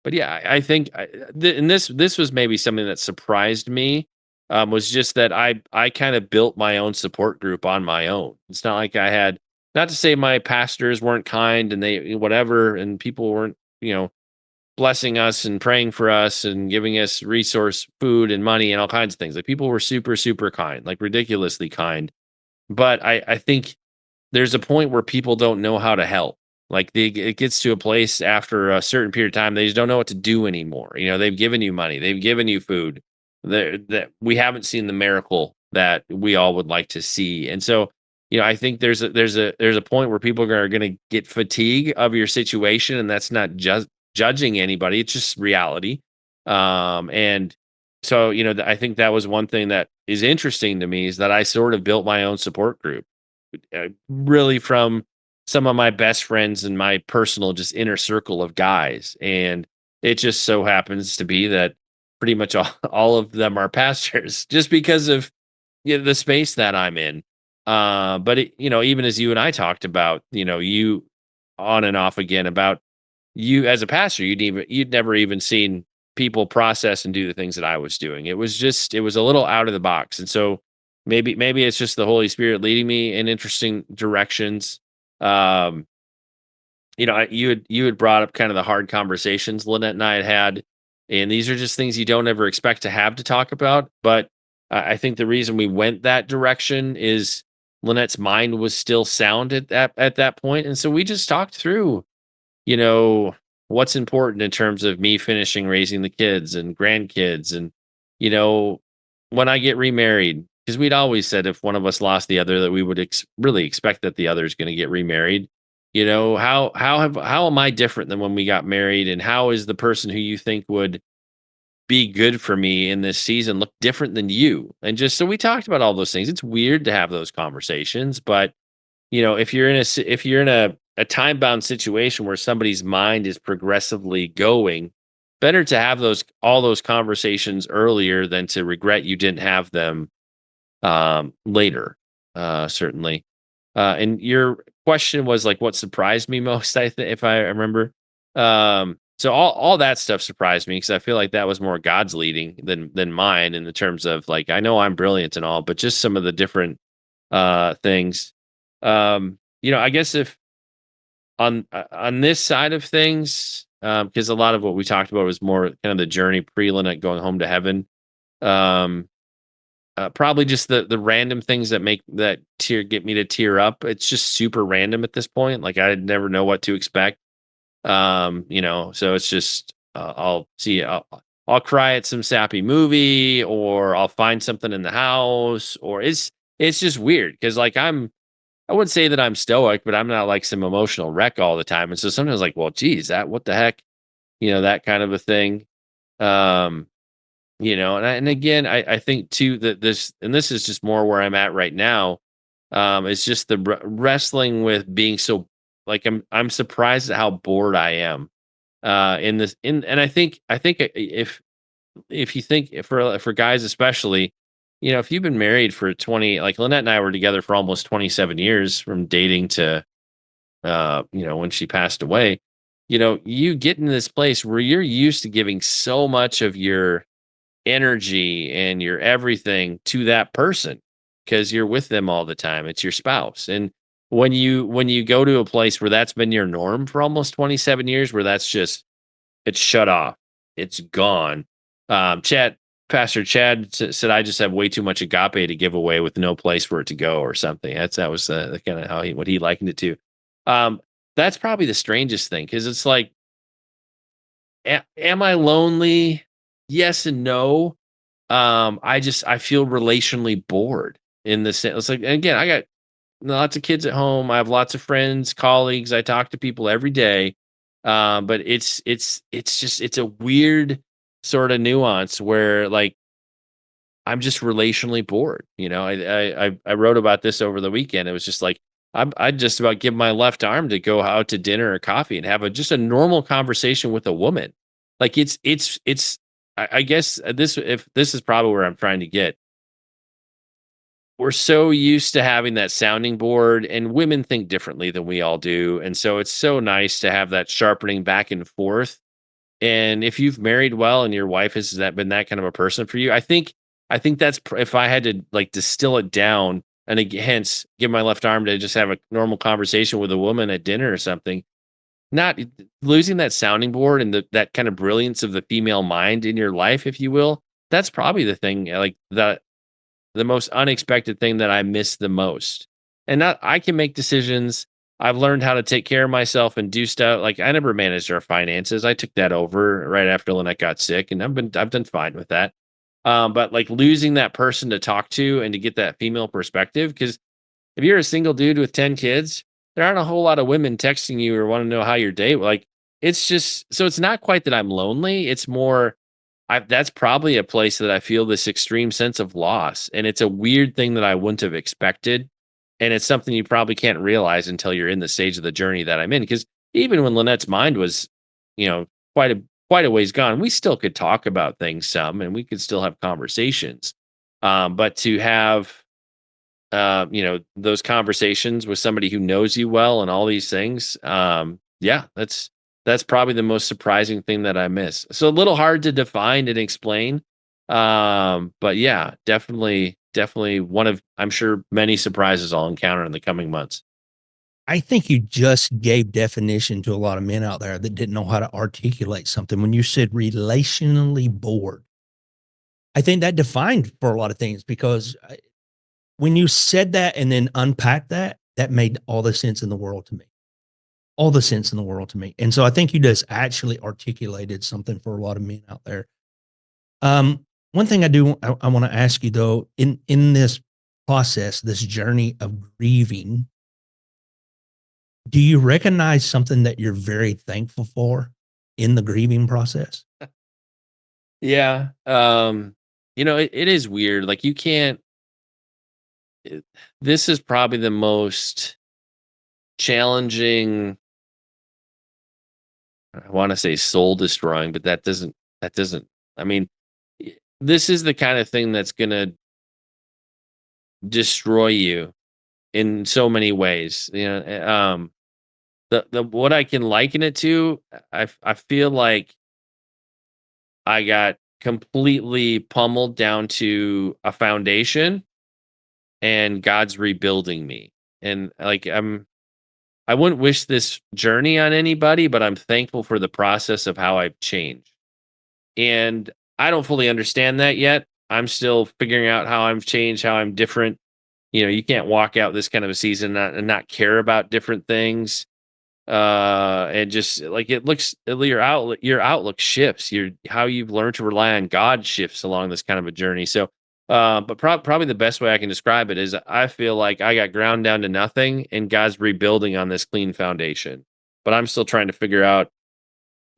But yeah, I think and this was maybe something that surprised me, was just that I kind of built my own support group on my own. It's not like I had, not to say my pastors weren't kind and they whatever, and people weren't, blessing us and praying for us and giving us resource food and money and all kinds of things. Like, people were super, super kind, like ridiculously kind. But I think there's a point where people don't know how to help. Like, it gets to a place after a certain period of time, they just don't know what to do anymore. They've given you money, they've given you food. That we haven't seen the miracle that we all would like to see. And so, I think there's a point where people are going to get fatigue of your situation, and that's not just judging anybody. It's just reality. And so, I think that was one thing that is interesting to me, is that I sort of built my own support group, really from some of my best friends and my personal just inner circle of guys. And it just so happens to be that pretty much all of them are pastors just because of the space that I'm in. But even as you and I talked about, you on and off again about you as a pastor, you'd never even seen people process and do the things that I was doing. It was a little out of the box. And so maybe it's just the Holy Spirit leading me in interesting directions. Um, you had brought up kind of the hard conversations Lynette and I had, and these are just things you don't ever expect to have to talk about. But I think the reason we went that direction is Lynette's mind was still sound at that point, and so we just talked through, you know, what's important in terms of me finishing raising the kids and grandkids, and you know, when I get remarried, because we'd always said if one of us lost the other, that we would really expect that the other is going to get remarried. How am I different than when we got married, and how is the person who you think would be good for me in this season look different than you? And just so we talked about all those things. It's weird to have those conversations, but if you're in a time bound situation where somebody's mind is progressively going, better to have all those conversations earlier than to regret you didn't have them later. Certainly. And your question was like, what surprised me most? I think, if I remember. So all that stuff surprised me because I feel like that was more God's leading than mine, in the terms of, like, I know I'm brilliant and all, but just some of the different things. I guess if on this side of things, because a lot of what we talked about was more kind of the journey pre-Lynette going home to heaven. Um, Probably just the random things that get me to tear up. It's just super random at this point. Like, I never know what to expect. So it's just I'll cry at some sappy movie, or I'll find something in the house, or it's just weird because, like, I wouldn't say that I'm stoic, but I'm not like some emotional wreck all the time. And so sometimes like, well, geez, that what the heck, that kind of a thing. Um, and again, I think too that this is just more where I'm at right now. It's just the wrestling with being so like I'm surprised at how bored I am in this and I think if you think for guys especially, if you've been married for 20, like Lynette and I were together for almost 27 years from dating to when she passed away, you get in this place where you're used to giving so much of your energy and your everything to that person because you're with them all the time. It's your spouse. And when you go to a place where that's been your norm for almost 27 years, where that's just it's shut off. It's gone. Pastor Chad said, "I just have way too much agape to give away with no place for it to go, or something." That was kind of what he likened it to. Um, that's probably the strangest thing because it's like, am I lonely? Yes and no. I feel relationally bored in the sense. It's like again, I got lots of kids at home. I have lots of friends, colleagues. I talk to people every day. But it's a weird sort of nuance where like I'm just relationally bored. I wrote about this over the weekend. It was just like I just about give my left arm to go out to dinner or coffee and have just a normal conversation with a woman. Like it's I guess this is probably where I'm trying to get. We're so used to having that sounding board, and women think differently than we all do. And so it's so nice to have that sharpening back and forth. And if you've married well and your wife has that been that kind of a person for you, I think that's if I had to like distill it down and hence give my left arm to just have a normal conversation with a woman at dinner or something, not losing that sounding board and that kind of brilliance of the female mind in your life, if you will. That's probably the thing, like the most unexpected thing that I miss the most. And not I can make decisions. I've learned how to take care of myself and do stuff. Like I never managed our finances. I took that over right after Lynette got sick, and I've done fine with that. But like losing that person to talk to and to get that female perspective, because if you're a single dude with 10 kids, there aren't a whole lot of women texting you or want to know how your day. Like it's just so it's not quite that I'm lonely. It's more that's probably a place that I feel this extreme sense of loss, and it's a weird thing that I wouldn't have expected, and it's something you probably can't realize until you're in the stage of the journey that I'm in. Because even when Lynette's mind was, you know, quite a quite a ways gone, we still could talk about things some, and we could still have conversations. But to have, those conversations with somebody who knows you well and all these things, yeah, that's probably the most surprising thing that I miss. So a little hard to define and explain. But yeah, definitely one of I'm sure many surprises I'll encounter in the coming months. I think you just gave definition to a lot of men out there that didn't know how to articulate something. When you said relationally bored, I think that defined for a lot of things because when you said that and then unpacked that, that made all the sense in the world to me. All the sense in the world to me. And so I think you just actually articulated something for a lot of men out there. One thing I want to ask you though, in this process, this journey of grieving, do you recognize something that you're very thankful for in the grieving process? Yeah. It is weird. Like you can't it- this is probably the most challenging, I want to say soul destroying, but that doesn't I mean, this is the kind of thing that's going to destroy you in so many ways. The what I can liken it to, I feel like I got completely pummeled down to a foundation and God's rebuilding me. And like I wouldn't wish this journey on anybody, but I'm thankful for the process of how I've changed. And I don't fully understand that yet. I'm still figuring out how I'm changed, how I'm different. You can't walk out this kind of a season and not care about different things. And just like it looks, your outlook shifts. Your how you've learned to rely on God shifts along this kind of a journey. So But probably the best way I can describe it is I feel like I got ground down to nothing and God's rebuilding on this clean foundation. But I'm still trying to figure out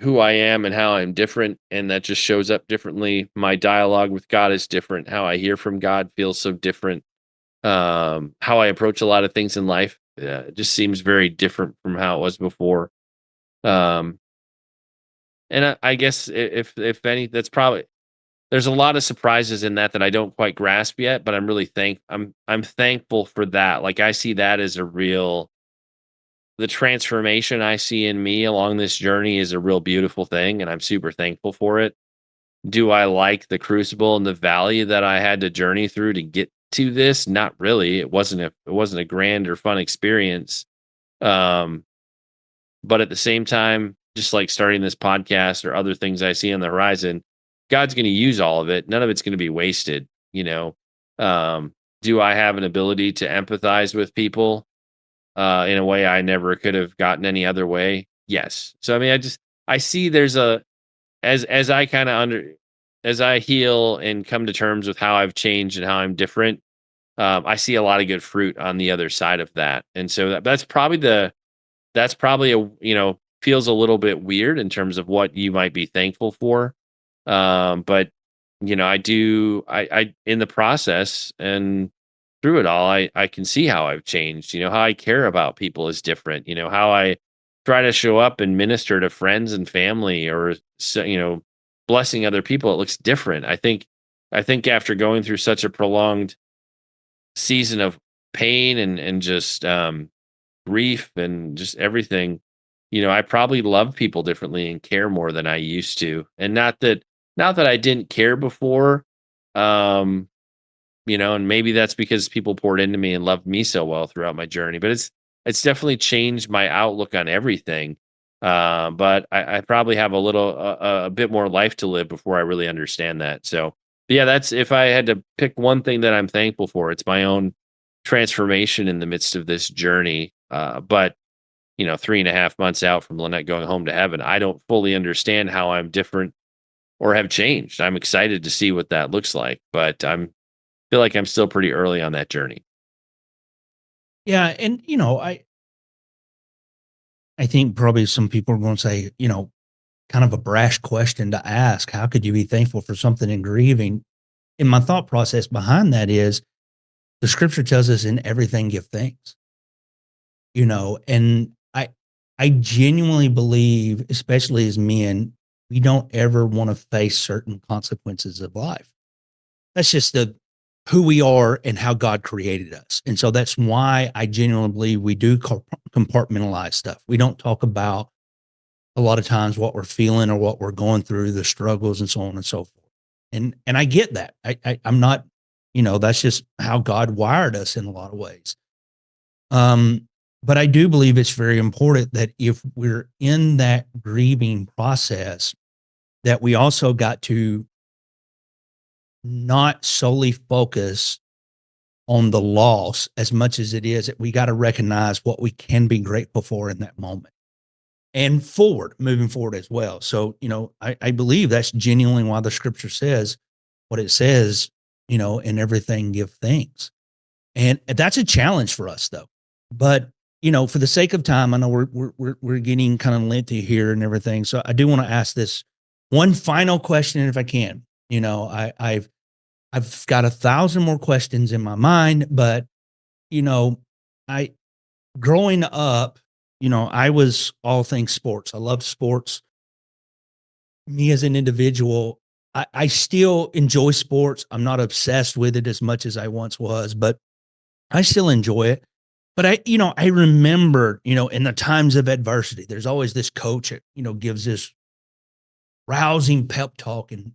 who I am and how I'm different. And that just shows up differently. My dialogue with God is different. How I hear from God feels so different. How I approach a lot of things in life just seems very different from how it was before. Um, and I guess if any, that's probably there's a lot of surprises in that I don't quite grasp yet, but I'm really I'm thankful for that. Like I see that as a real the transformation I see in me along this journey is a real beautiful thing, and I'm super thankful for it. Do I like the crucible and the valley that I had to journey through to get to this? Not really. It wasn't a grand or fun experience. Um, but at the same time, just like starting this podcast or other things I see on the horizon, God's going to use all of it. None of it's going to be wasted. You know, do I have an ability to empathize with people in a way I never could have gotten any other way? Yes. So I mean, I see there's a as I kind of as I heal and come to terms with how I've changed and how I'm different. I see a lot of good fruit on the other side of that, and so that's probably a feels a little bit weird in terms of what you might be thankful for. But I in the process and through it all, I can see how I've changed. How I care about people is different. How I try to show up and minister to friends and family, or blessing other people. It looks different. I think after going through such a prolonged season of pain and just grief and just everything, I probably love people differently and care more than I used to. And not that I didn't care before, um, and maybe that's because people poured into me and loved me so well throughout my journey. But it's definitely changed my outlook on everything. But I probably have a bit more life to live before I really understand that. So yeah, that's if I had to pick one thing that I'm thankful for, it's my own transformation in the midst of this journey. But 3.5 months out from Lynette going home to heaven, I don't fully understand how I'm different or have changed. I'm excited to see what that looks like, but feel like I'm still pretty early on that journey. Yeah, and I think probably some people are going to say, kind of a brash question to ask. How could you be thankful for something in grieving? And my thought process behind that is the scripture tells us in everything give thanks. And I genuinely believe, especially as men, we don't ever want to face certain consequences of life. That's just who we are and how God created us. And so that's why I genuinely believe we do compartmentalize stuff. We don't talk about a lot of times what we're feeling or what we're going through, the struggles and so on and so forth. And I get that. I'm not, that's just how God wired us in a lot of ways. But I do believe it's very important that if we're in that grieving process, that we also got to not solely focus on the loss as much as it is that we got to recognize what we can be grateful for in that moment and moving forward as well. So, I believe that's genuinely why the scripture says what it says, in everything give thanks. And that's a challenge for us though. But, for the sake of time, I know we're getting kind of lengthy here and everything. So I do want to ask this one final question if I can. I've got 1,000 more questions in my mind, but I growing up, I was all things sports. I love sports. Me as an individual, I still enjoy sports. I'm not obsessed with it as much as I once was, but I still enjoy it. But I remember, in the times of adversity, there's always this coach that, gives this rousing pep talk and,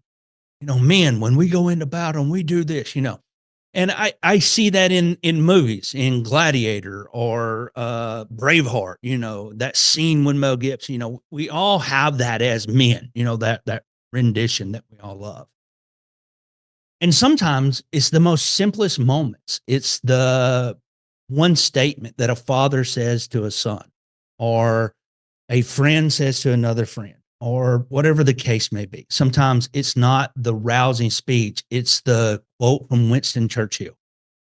men, when we go into battle and we do this, and I see that in movies, in Gladiator or Braveheart, that scene when Mel Gibson, we all have that as men, that rendition that we all love. And sometimes it's the most simplest moments. It's the one statement that a father says to a son or a friend says to another friend. or whatever the case may be. Sometimes it's not the rousing speech, it's the quote from Winston Churchill.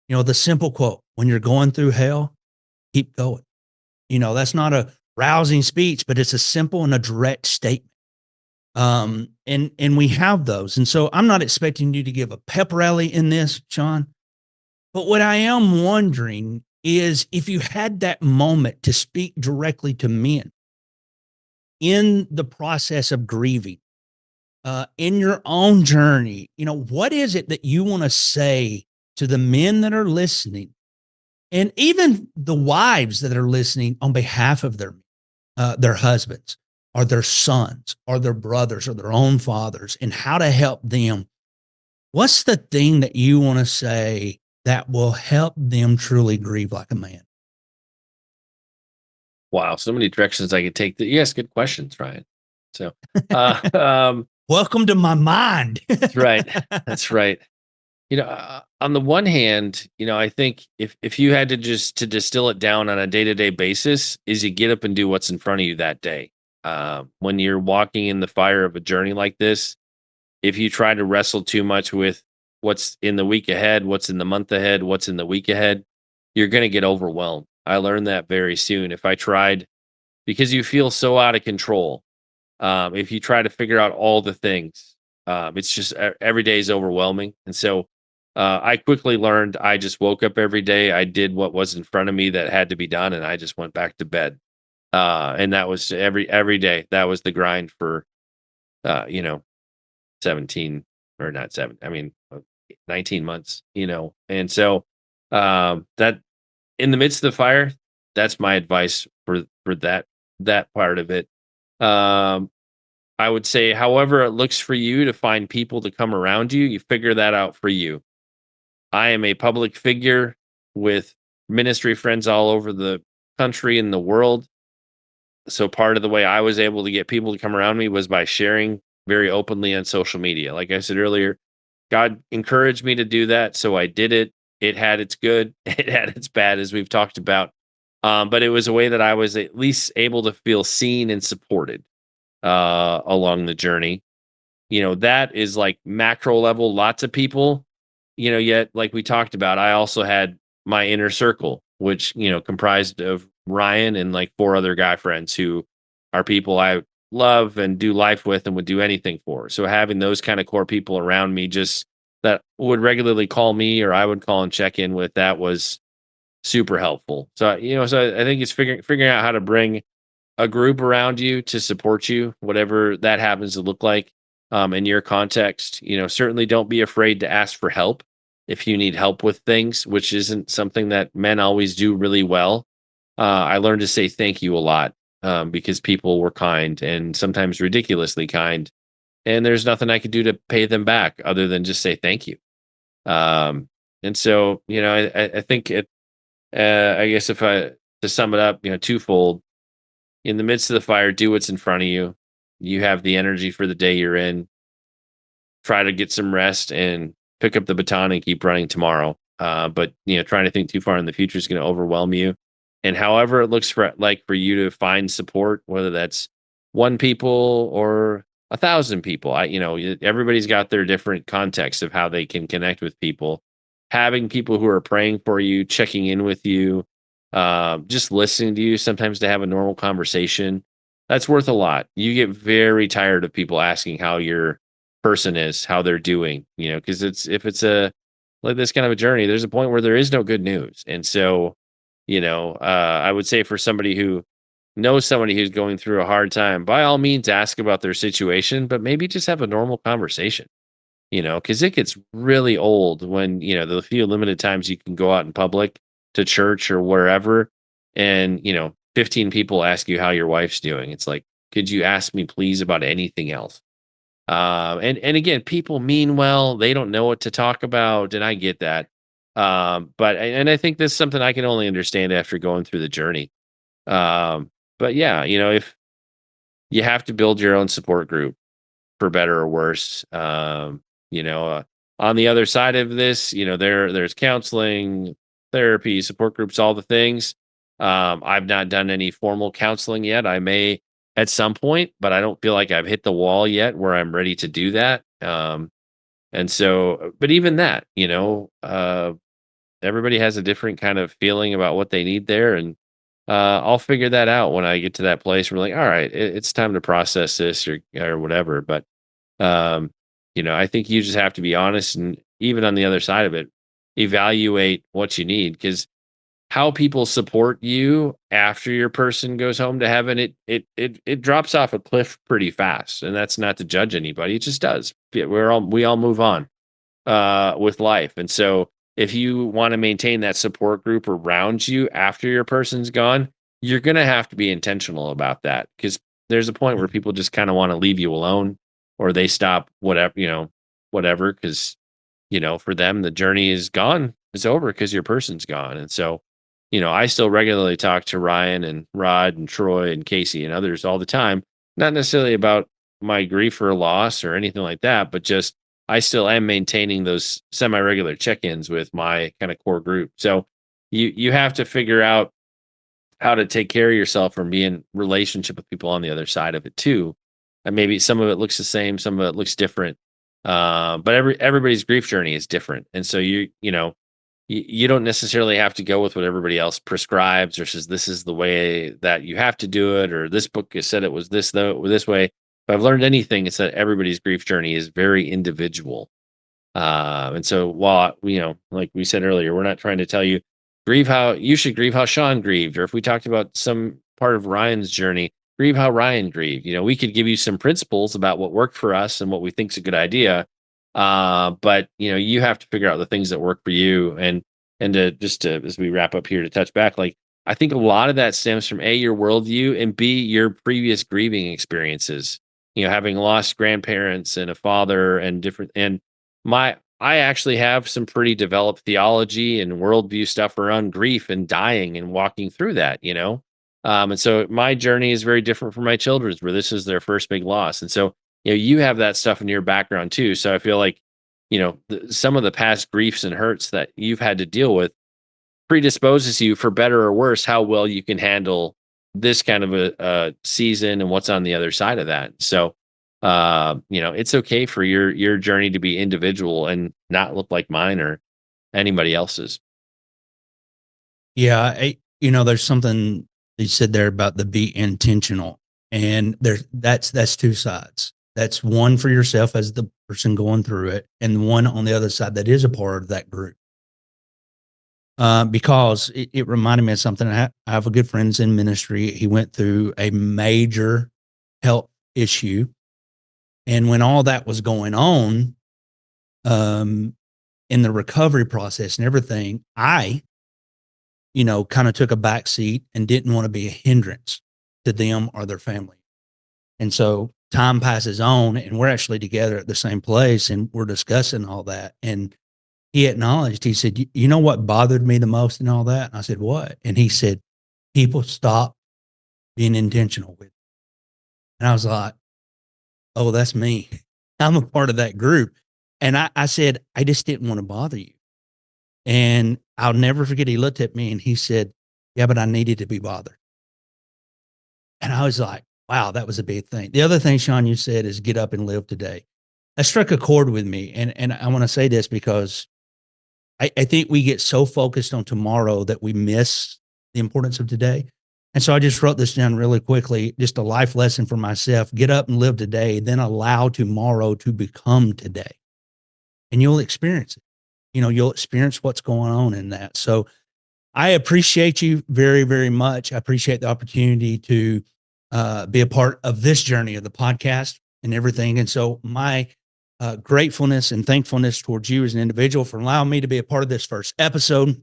The simple quote, when you're going through hell, keep going. That's not a rousing speech, but it's a simple and a direct statement. And we have those. And so I'm not expecting you to give a pep rally in this, Shaun. But what I am wondering is if you had that moment to speak directly to men in the process of grieving, in your own journey, what is it that you want to say to the men that are listening, and even the wives that are listening on behalf of their husbands or their sons or their brothers or their own fathers, and how to help them? What's the thing that you want to say that will help them truly grieve like a man? Wow, so many directions I could take. You ask good questions, Ryan. So, welcome to my mind. That's right. That's right. On the one hand, I think if you had to distill it down on a day-to-day basis, is you get up and do what's in front of you that day. When you're walking in the fire of a journey like this, if you try to wrestle too much with what's in the week ahead, what's in the month ahead, what's in the week ahead, you're going to get overwhelmed. I learned that very soon. If I tried, because you feel so out of control, if you try to figure out all the things, it's just every day is overwhelming. And so I quickly learned I just woke up every day. I did what was in front of me that had to be done, and I just went back to bed. And that was every day. That was the grind for, 17 or not 7. I mean, 19 months, And so that in the midst of the fire, that's my advice for that part of it. I would say, however it looks for you to find people to come around you, you figure that out for you. I am a public figure with ministry friends all over the country and the world. So part of the way I was able to get people to come around me was by sharing very openly on social media. Like I said earlier, God encouraged me to do that, so I did it. It had its good, it had its bad, as we've talked about. But it was a way that I was at least able to feel seen and supported along the journey. That is like macro level, lots of people, yet like we talked about, I also had my inner circle, which, comprised of Ryan and like 4 other guy friends who are people I love and do life with and would do anything for. So having those kind of core people around me just that would regularly call me or I would call and check in with, that was super helpful. So, so I think it's figuring out how to bring a group around you to support you, whatever that happens to look like in your context. Certainly don't be afraid to ask for help if you need help with things, which isn't something that men always do really well. I learned to say thank you a lot because people were kind and sometimes ridiculously kind. And there's nothing I could do to pay them back other than just say thank you. And so, I think I guess to sum it up, twofold. In the midst of the fire, do what's in front of you. You have the energy for the day you're in. Try to get some rest and pick up the baton and keep running tomorrow. But trying to think too far in the future is going to overwhelm you. And however it looks for you to find support, whether that's 1 people or 1,000 people, everybody's got their different context of how they can connect with people. Having people who are praying for you, checking in with you, just listening to you, sometimes to have a normal conversation, that's worth a lot. You get very tired of people asking how your person is, how they're doing, because if it's like this kind of a journey, there's a point where there is no good news. And so, I would say for somebody who knows somebody who's going through a hard time, by all means, ask about their situation, but maybe just have a normal conversation, because it gets really old when, the few limited times you can go out in public to church or wherever, and, 15 people ask you how your wife's doing. It's like, could you ask me please about anything else? And again, people mean well, they don't know what to talk about, and I get that. But I think this is something I can only understand after going through the journey. But yeah, if you have to build your own support group for better or worse, on the other side of this, there's counseling, therapy, support groups, all the things. I've not done any formal counseling yet. I may at some point, but I don't feel like I've hit the wall yet where I'm ready to do that. And so, but even that, everybody has a different kind of feeling about what they need there. And I'll figure that out when I get to that place where like, all right, it's time to process this or whatever. But, um, I think you just have to be honest and even on the other side of it, evaluate what you need because how people support you after your person goes home to heaven, it drops off a cliff pretty fast. And that's not to judge anybody. It just does. We all move on with life. And so if you want to maintain that support group around you after your person's gone, you're going to have to be intentional about that because there's a point where people just kind of want to leave you alone or they stop whatever. Cause, for them, the journey is gone. It's over because your person's gone. And so, I still regularly talk to Ryan and Rod and Troy and Casey and others all the time, not necessarily about my grief or loss or anything like that, but just I still am maintaining those semi-regular check-ins with my kind of core group. So you have to figure out how to take care of yourself and be in relationship with people on the other side of it too. And maybe some of it looks the same, some of it looks different. But everybody's grief journey is different. And so you don't necessarily have to go with what everybody else prescribes or says this is the way that you have to do it, or this book has said it was this way. If I've learned anything, it's that everybody's grief journey is very individual. And so while like we said earlier, we're not trying to tell you grieve how you should grieve how Shaun grieved, or if we talked about some part of Ryan's journey, grieve how Ryan grieved. We could give you some principles about what worked for us and what we think is a good idea. But you have to figure out the things that work for you and to as we wrap up here to touch back, like I think a lot of that stems from A, your worldview, and B, your previous grieving experiences. Having lost grandparents and a father and different and I actually have some pretty developed theology and worldview stuff around grief and dying and walking through that. And so my journey is very different from my children's, where this is their first big loss. And so, you have that stuff in your background too. So I feel like, some of the past griefs and hurts that you've had to deal with predisposes you for better or worse, how well you can handle this kind of a season and what's on the other side of that. So, it's okay for your journey to be individual and not look like mine or anybody else's. Yeah, there's something you said there about the be intentional, and that's two sides. That's one for yourself as the person going through it, and one on the other side that is a part of that group. Because it reminded me of something. I have a good friend in ministry. He went through a major health issue, and when all that was going on, in the recovery process and everything, I kind of took a back seat and didn't want to be a hindrance to them or their family. And so time passes on and we're actually together at the same place and we're discussing all that. And he acknowledged, he said, you know what bothered me the most in all that? And I said, what? And he said, people stop being intentional with it. And I was like, oh, that's me. I'm a part of that group. And I said, I just didn't want to bother you. And I'll never forget, he looked at me and he said, yeah, but I needed to be bothered. And I was like, wow, that was a big thing. The other thing, Shaun, you said is get up and live today. That struck a chord with me. And I want to say this because I think we get so focused on tomorrow that we miss the importance of today. And so I just wrote this down really quickly, just a life lesson for myself. Get up and live today, then allow tomorrow to become today. And you'll experience it. You'll experience what's going on in that. So I appreciate you very, very much. I appreciate the opportunity to be a part of this journey of the podcast and everything. And so my gratefulness and thankfulness towards you as an individual for allowing me to be a part of this first episode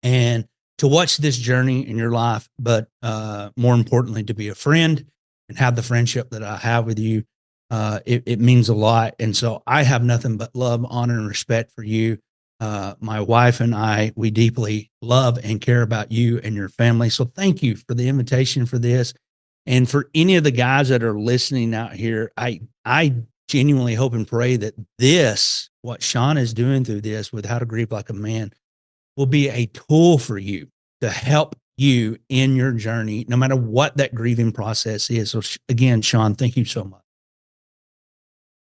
and to watch this journey in your life, but more importantly, to be a friend and have the friendship that I have with you. It means a lot. And so I have nothing but love, honor, and respect for you. My wife and I, we deeply love and care about you and your family. So thank you for the invitation for this. And for any of the guys that are listening out here, I genuinely hope and pray that what Shaun is doing through this with How to Grieve Like a Man will be a tool for you to help you in your journey, no matter what that grieving process is. So again, Shaun, thank you so much.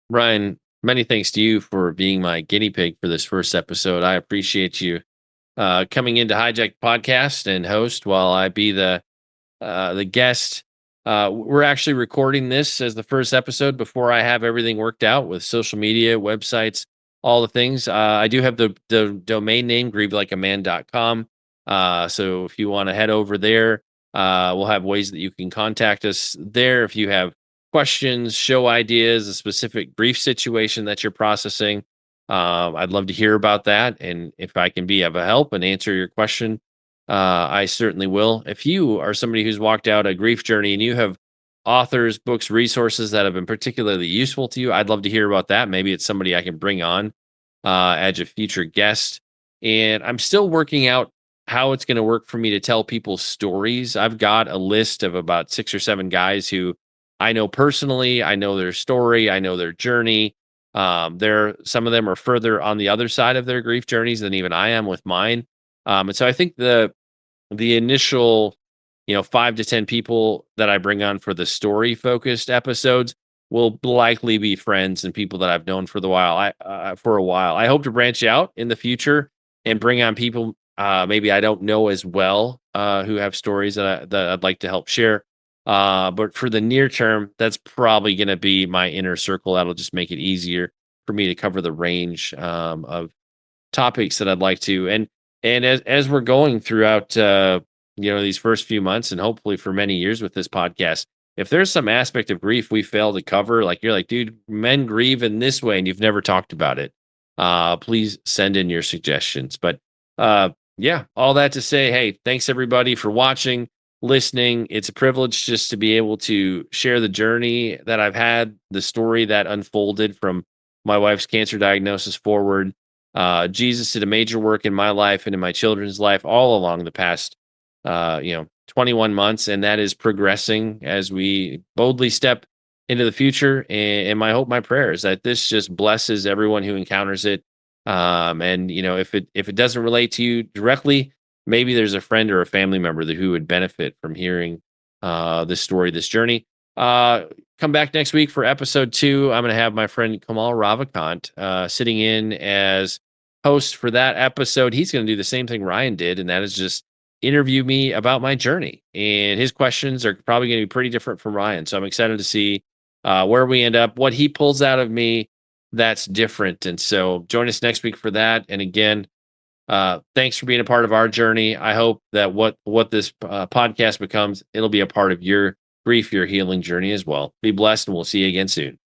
Ryan, many thanks to you for being my guinea pig for this first episode. I appreciate you coming into Hijack Podcast and host while I be the guest. We're actually recording this as the first episode before I have everything worked out with social media, websites, all the things. I do have the domain name grievelikeaman.com. So if you want to head over there, we'll have ways that you can contact us there if you have questions, show ideas, a specific brief situation that you're processing. I'd love to hear about that, and if I can be of a help and answer your question, I certainly will. If you are somebody who's walked out a grief journey and you have authors, books, resources that have been particularly useful to you, I'd love to hear about that. Maybe it's somebody I can bring on as a future guest. And I'm still working out how it's going to work for me to tell people's stories. I've got a list of about 6 or 7 guys who I know personally. I know their story. I know their journey. Some of them are further on the other side of their grief journeys than even I am with mine. And so I think the initial, 5 to 10 people that I bring on for the story focused episodes will likely be friends and people that I've known for for a while. I hope to branch out in the future and bring on people maybe I don't know as well who have stories that I'd like to help share. But for the near term, that's probably going to be my inner circle. That'll just make it easier for me to cover the range of topics that I'd like to. And as we're going throughout these first few months and hopefully for many years with this podcast, if there's some aspect of grief we fail to cover, like you're like, dude, men grieve in this way and you've never talked about it, please send in your suggestions. But yeah, all that to say, hey, thanks everybody for watching, listening. It's a privilege just to be able to share the journey that I've had, the story that unfolded from my wife's cancer diagnosis forward. Jesus did a major work in my life and in my children's life all along the past, 21 months, and that is progressing as we boldly step into the future. And my hope, my prayer is that this just blesses everyone who encounters it. And if it doesn't relate to you directly, maybe there's a friend or a family member who would benefit from hearing this story, this journey. Come back next week for episode 2. I'm going to have my friend Kamal Ravikant sitting in as host for that episode. He's going to do the same thing Ryan did, and that is just interview me about my journey. And his questions are probably going to be pretty different from Ryan. So I'm excited to see where we end up, what he pulls out of me that's different. And so join us next week for that. And again, thanks for being a part of our journey. I hope that what this podcast becomes, it'll be a part of your grief, your healing journey as well. Be blessed, and we'll see you again soon.